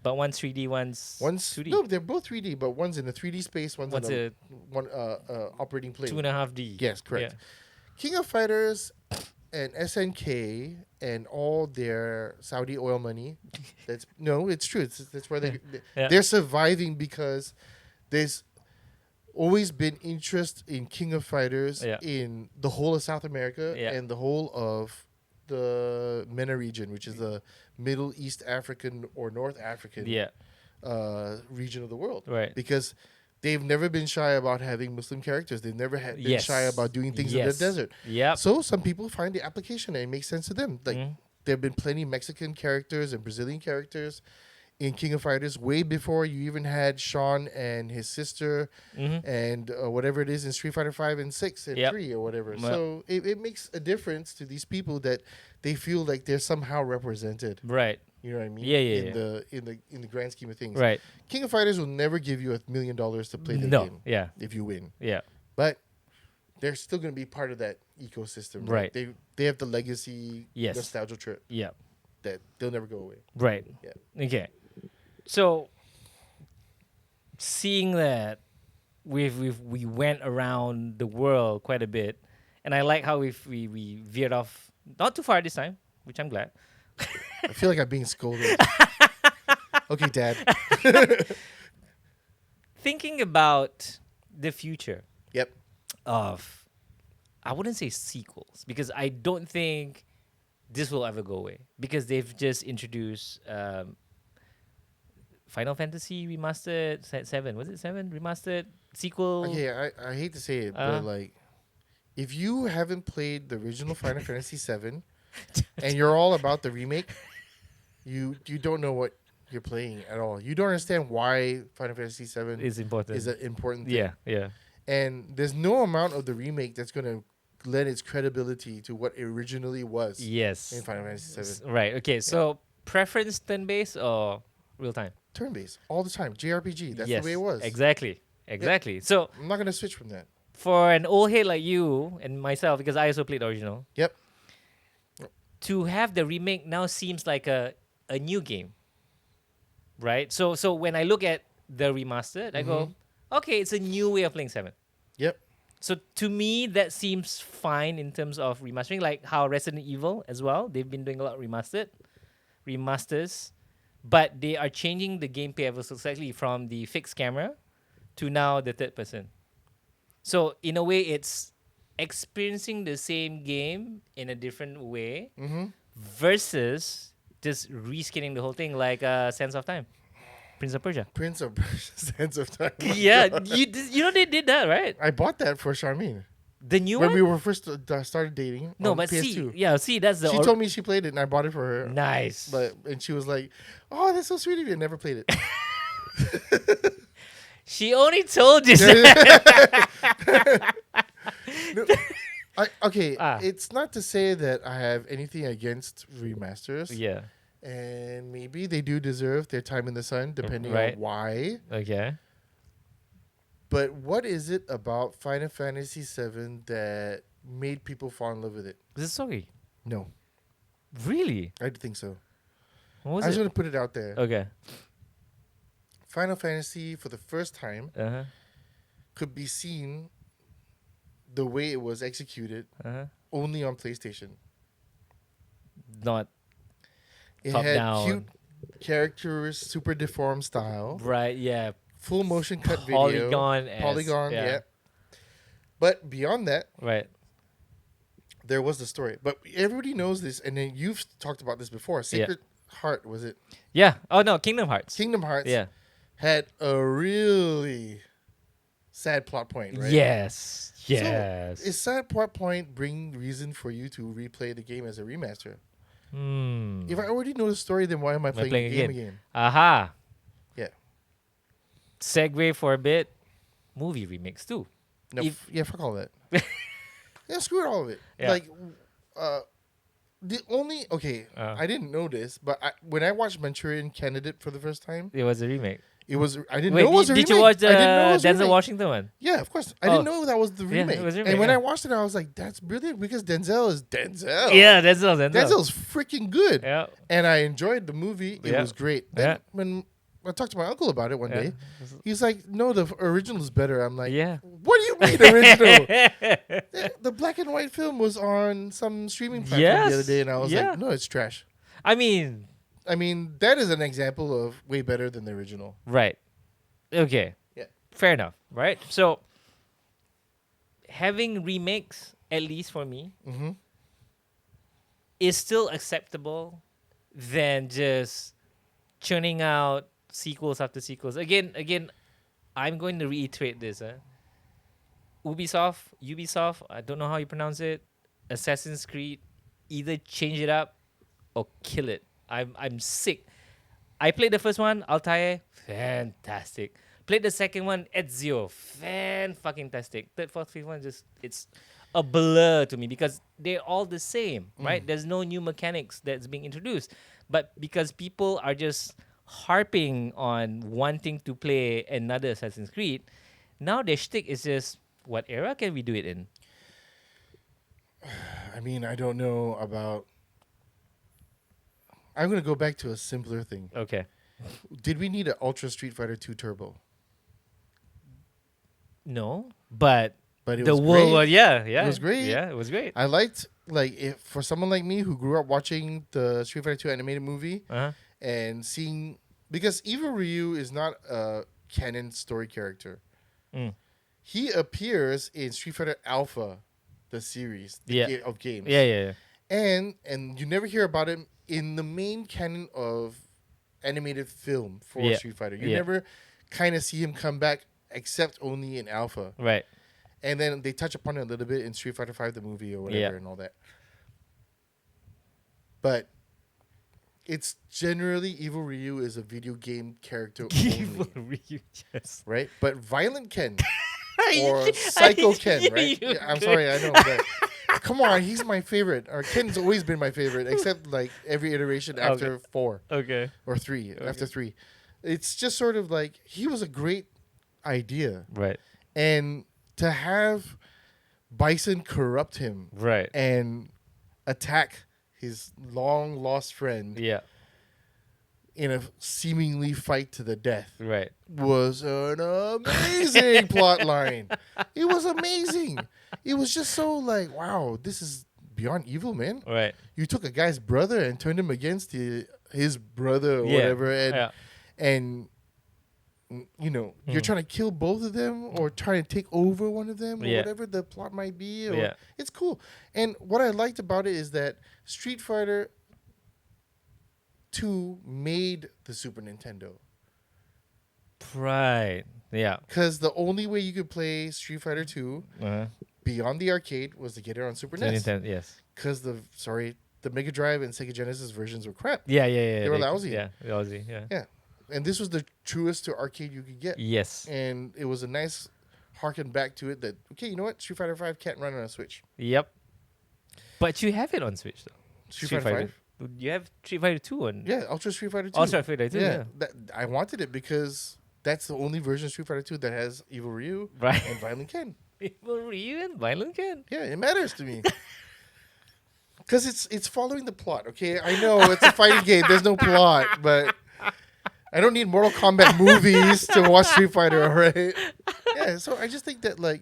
But one's 3D, one's 2D. No, they're both 3D, but one's in the 3D space, one's What's in one operating plane. 2.5D. Yes, correct. Yeah. King of Fighters and SNK and all their Saudi oil money. It's true. That's where they're surviving because there's always been interest in King of Fighters in the whole of South America and the whole of the MENA region, which is the Middle East African or North African region of the world. Right. Because they've never been shy about having Muslim characters. They've never been shy about doing things in the desert. Yep. So some people find the application and it makes sense to them. Like there have been plenty of Mexican characters and Brazilian characters in King of Fighters way before you even had Sean and his sister and whatever it is in Street Fighter 5 and 6 and 3 or whatever. Yep. So it makes a difference to these people that they feel like they're somehow represented. Right. You know what I mean? Yeah. In the grand scheme of things. Right. King of Fighters will never give you $1 million to play the No. game Yeah. if you win. Yeah. But they're still going to be part of that ecosystem, Right. right? They have the legacy Yes. nostalgia trip Yeah. that they'll never go away. Right. Yeah. Okay. So seeing that we went around the world quite a bit, and I like how we veered off not too far this time, which I'm glad. I feel like I'm being scolded. Okay, Dad. Thinking about the future Yep. of, I wouldn't say sequels because I don't think this will ever go away because they've just introduced Final Fantasy remastered 7. Was it 7 remastered sequel? Okay, I hate to say it, Uh. but like, if you haven't played the original Final Fantasy VII and you're all about the remake, you don't know what you're playing at all. You don't understand why Final Fantasy VII Is important. is an important thing. Yeah, yeah. And there's no amount of the remake that's going to lend its credibility to what it originally was Yes. in Final Fantasy VII. Right. Okay. So preference turn based or real time? Turn-based, all the time. JRPG, that's Yes, the way it was. Exactly. Exactly. So I'm not going to switch from that. for an old head like you and myself, because I also played the original, Yep. to have the remake now seems like a new game. Right? So when I look at the remastered, I go, okay, it's a new way of playing 7. Yep. So to me, that seems fine in terms of remastering, like how Resident Evil as well. They've been doing a lot of remasters, but they are changing the gameplay ever so slightly from the fixed camera to now the third person. So in a way, it's experiencing the same game in a different way versus just reskinning the whole thing like Sense of Time, Prince of Persia. Prince of Sands of Time. Yeah, you know they did that, right? I bought that for Charmaine The new when one? we were first started dating. No, on but PS2. see, that's the She told me she played it, and I bought it for her. nice. And she was like, "Oh, that's so sweet of you." I never played it. She only told you that. Okay, Ah. it's not to say that I have anything against remasters. Yeah. And maybe they do deserve their time in the sun, depending Right. on why. Okay. But what is it about Final Fantasy VII that made people fall in love with it? Was it sorry? No, Really? I don't think so. What was I was it? going to put it out there. Okay. Final Fantasy, for the first time, Uh-huh. could be seen the way it was executed Uh-huh. only on PlayStation. Not It Top had down. cute characters, super deformed style, right, yeah. full motion cut video, Polygon. yeah. But beyond that, Right. there was the story. But everybody knows this, and then you've talked about this before. Sacred Heart, was it? Yeah. Oh no, Kingdom Hearts. Kingdom Hearts Yeah. had a really sad plot point, right? Yes. Yes. So, is sad plot point bring reason for you to replay the game as a remaster? If I already know the story, then why am I playing the game again? Aha. Yeah. Segue for a bit. Movie remakes too. No, If- fuck all that. Yeah, screw all of it. Yeah. Like, the only I didn't know this, but when I watched Manchurian Candidate for the first time, It was a remake. it was I didn't Wait, know it was a did remake. you watch the I didn't know it was a Denzel remake. Washington one? Yeah, of course. I Oh. didn't know that was the Yeah, it remake. was a remake, And when yeah. I watched it, I was like, "That's brilliant," because Denzel is Denzel. Yeah, Denzel. Denzel's freaking good. Yeah. And I enjoyed the movie. It Yeah. was great. Then Yeah. when I talked to my uncle about it one Yeah. day, he's like, "No, the original is better." I'm like, Yeah. "What do you mean original?" The black and white film was on some streaming platform Yes. the other day, and I was Yeah. like, "No, it's trash." I mean, I mean, that is an example of way better than the original. right. Okay. Yeah. Fair enough. Right. So having remakes, at least for me, Mm-hmm. is still acceptable than just churning out sequels after sequels. Again, I'm going to reiterate this. Ubisoft, I don't know how you pronounce it. Assassin's Creed, either change it up or kill it. I'm sick. I played the first one, Altair, fantastic. Played the second one, Ezio, fan-fucking-tastic. Third, fourth, fifth one, just it's a blur to me because they're all the same, right? There's no new mechanics that's being introduced. But because people are just harping on wanting to play another Assassin's Creed, now their shtick is just, what era can we do it in? I mean, I don't know about. I'm gonna go back to a simpler thing. Okay. Did we need an Ultra Street Fighter 2 Turbo? No, but But it the was world, great. yeah, It yeah, was great. yeah, it was great. I liked like if for someone like me who grew up watching the Street Fighter 2 animated movie Uh-huh. and seeing because Evil Ryu is not a canon story character. Mm. He appears in Street Fighter Alpha, the series Yeah. of games. Yeah, yeah, yeah. And you never hear about him in the main canon of animated film for Yeah. Street Fighter. You Yeah. never kind of see him come back except only in Alpha. Right. And then they touch upon it a little bit in Street Fighter 5 the movie or whatever Yeah. and all that. But it's generally Evil Ryu is a video game character Evil only, Ryu, yes. right? But Violent Ken or Psycho Ken, right? You Yeah, I'm good. sorry, I know, but come on, he's my favorite. Or Ken's always been my favorite, except like every iteration after 4 Okay. or 3. After 3, it's just sort of like he was a great idea, Right. and to have Bison corrupt him Right. and attack his long lost friend Yeah. in a seemingly fight to the death Right. was an amazing plot line. It was amazing. It was just so like, wow, this is beyond evil, man. Right. You took a guy's brother and turned him against his brother or Yeah. whatever, Yeah. and you know, you're trying to kill both of them or trying to take over one of them or Yeah. whatever the plot might be. Or Yeah. It's cool. And what I liked about it is that Street Fighter 2 made the Super Nintendo. Right. Yeah. Because the only way you could play Street Fighter 2 Uh-huh. beyond the arcade was to get it on Super So NES. Nintendo, yes. Because the Mega Drive and Sega Genesis versions were crap. Yeah, yeah, yeah. They were lousy. Yeah, lousy. Yeah. Yeah. And this was the truest to arcade you could get. Yes. And it was a nice harken back to it that, okay, you know what? Street Fighter 5 can't run on a Switch. Yep. But you have it on Switch though. Street Fighter 5? You have Street Fighter 2 on. Yeah, Ultra Street Fighter 2. Ultra Street Fighter 2. Yeah. That, I wanted it because that's the only version of Street Fighter 2 that has Evil Ryu Right. and Violent Ken. Evil Ryu and Violent Ken. Yeah, it matters to me. Because it's following the plot, okay? I know it's a fighting game. There's no plot, but I don't need Mortal Kombat movies to watch Street Fighter, all right? Yeah, so I just think that, like,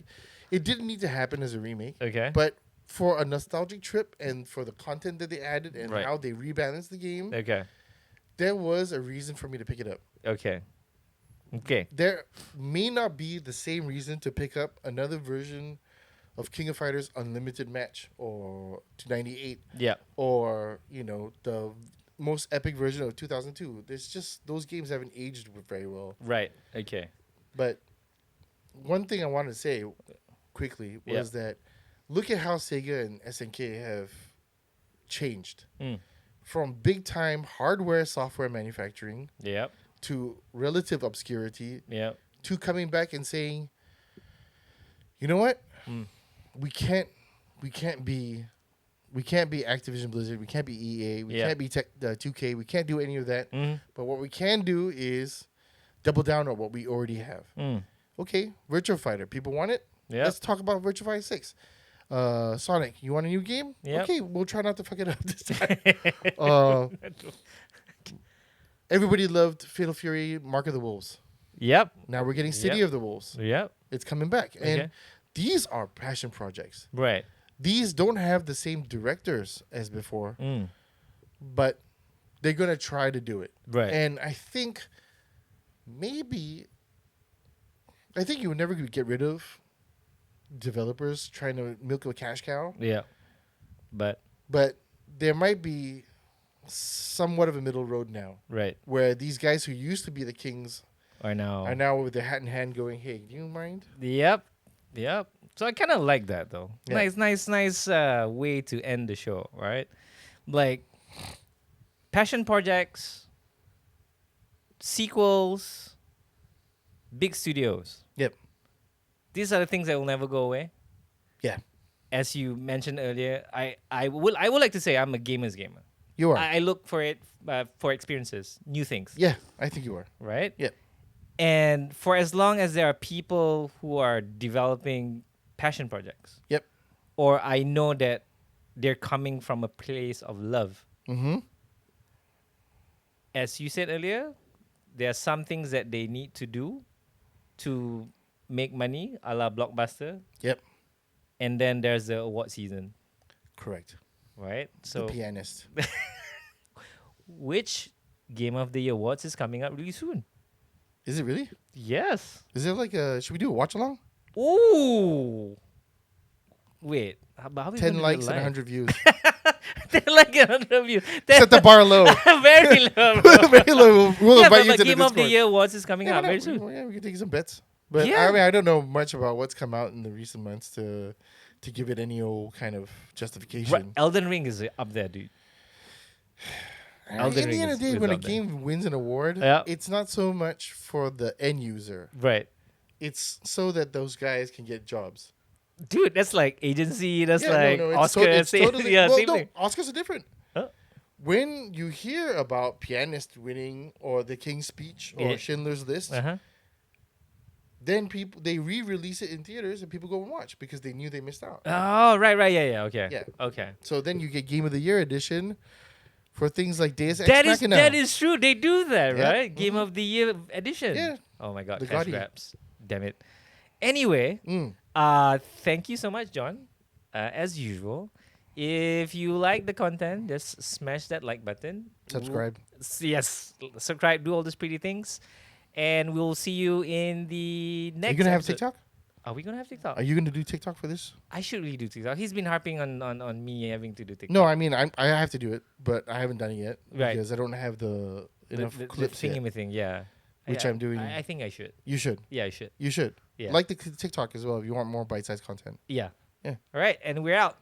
it didn't need to happen as a remake. Okay. But for a nostalgic trip and for the content that they added and Right. how they rebalanced the game, Okay. there was a reason for me to pick it up. Okay. Okay. There may not be the same reason to pick up another version of King of Fighters Unlimited Match or 298 Yeah. or, you know, the most epic version of 2002. There's just, those games haven't aged very well. Right. Okay. But one thing I wanted to say quickly was that look at how Sega and SNK have changed from big time hardware software manufacturing Yep. to relative obscurity Yep. to coming back and saying, you know what? We can't be Activision Blizzard. We can't be EA. We can't be 2K. We can't do any of that. But what we can do is double down on what we already have. Okay, Virtua Fighter. People want it. Yep. Let's talk about Virtua Fighter 6. Sonic, you want a new game? Yep. Okay, we'll try not to fuck it up this time. Everybody loved Fatal Fury, Mark of the Wolves. Yep. Now we're getting City Yep. of the Wolves. Yep. It's coming back. And Okay. these are passion projects. Right. These don't have the same directors as before, but they're going to try to do it. Right. And I think you would never get rid of developers trying to milk a cash cow, Yeah. But but there might be somewhat of a middle road now right. where these guys who used to be the kings I know. are now with their hat in hand going, hey, do you mind? Yep. Yep. So I kind of like that though. Yeah. Nice way to end the show, right? Like passion projects, sequels, big studios. Yep. These are the things that will never go away. Yeah. As you mentioned earlier, I would like to say I'm a gamer's gamer. You are. I look for it for experiences, new things, Yeah, I think you are. right? Yep. And for as long as there are people who are developing passion projects, Yep. or I know that they're coming from a place of love. Mm-hmm. As you said earlier, there are some things that they need to do to make money, a la Blockbuster, Yep. and then there's the award season, Correct. right? The So, pianist. which Game of the Year awards is coming up really soon? Is it really? Yes. Is it like a? Should we do a watch along? Ooh. Wait. How are we 10 gonna do likes it and live? 100 views. 10 like 100 views. Set the bar low. Very low. Bro. Very low. We'll Yeah, invite you but to the Game of the Discord. Year awards is coming Yeah, up why very not? soon. Yeah, we can take some bets. But Yeah. I mean, I don't know much about what's come out in the recent months to give it any old kind of justification. Right. Elden Ring is up there, dude. And Elden at the Ring end of the day, is when a up there. game wins an award, Yeah. it's not so much for the end user. Right. It's so that those guys can get jobs. Dude, that's like agency. That's Yeah, like no, Oscar. it's same, totally, yeah, well, same no, thing. Oscars are different. Huh? When you hear about Pianist winning or The King's Speech or Yeah. Schindler's List, Uh-huh. then they re-release it in theaters and people go and watch because they knew they missed out. Oh, right. Yeah. Okay. Yeah. Okay. So then you get Game of the Year edition for things like Deus Ex That is Machina. that is true. They do that, Yeah. right? Game of the Year edition. Yeah. Oh my god, The cash Gotti. grabs. Damn it. Anyway, Mm. thank you so much, John. As usual, if you like the content, just smash that like button. Subscribe. Yes, subscribe. Do all these pretty things, and we'll see you in the next. Are you gonna have episode. TikTok? Are we gonna have TikTok? Are you gonna do TikTok for this? I should really do TikTok. He's been harping on me having to do TikTok. No, I mean I have to do it, but I haven't done it yet Right. because I don't have the enough the clips yet. thing, yeah. Which I'm doing. I think I should. You should. Yeah, I should. You should. Yeah. Like the TikTok as well if you want more bite-sized content. Yeah. Yeah. All right, and we're out.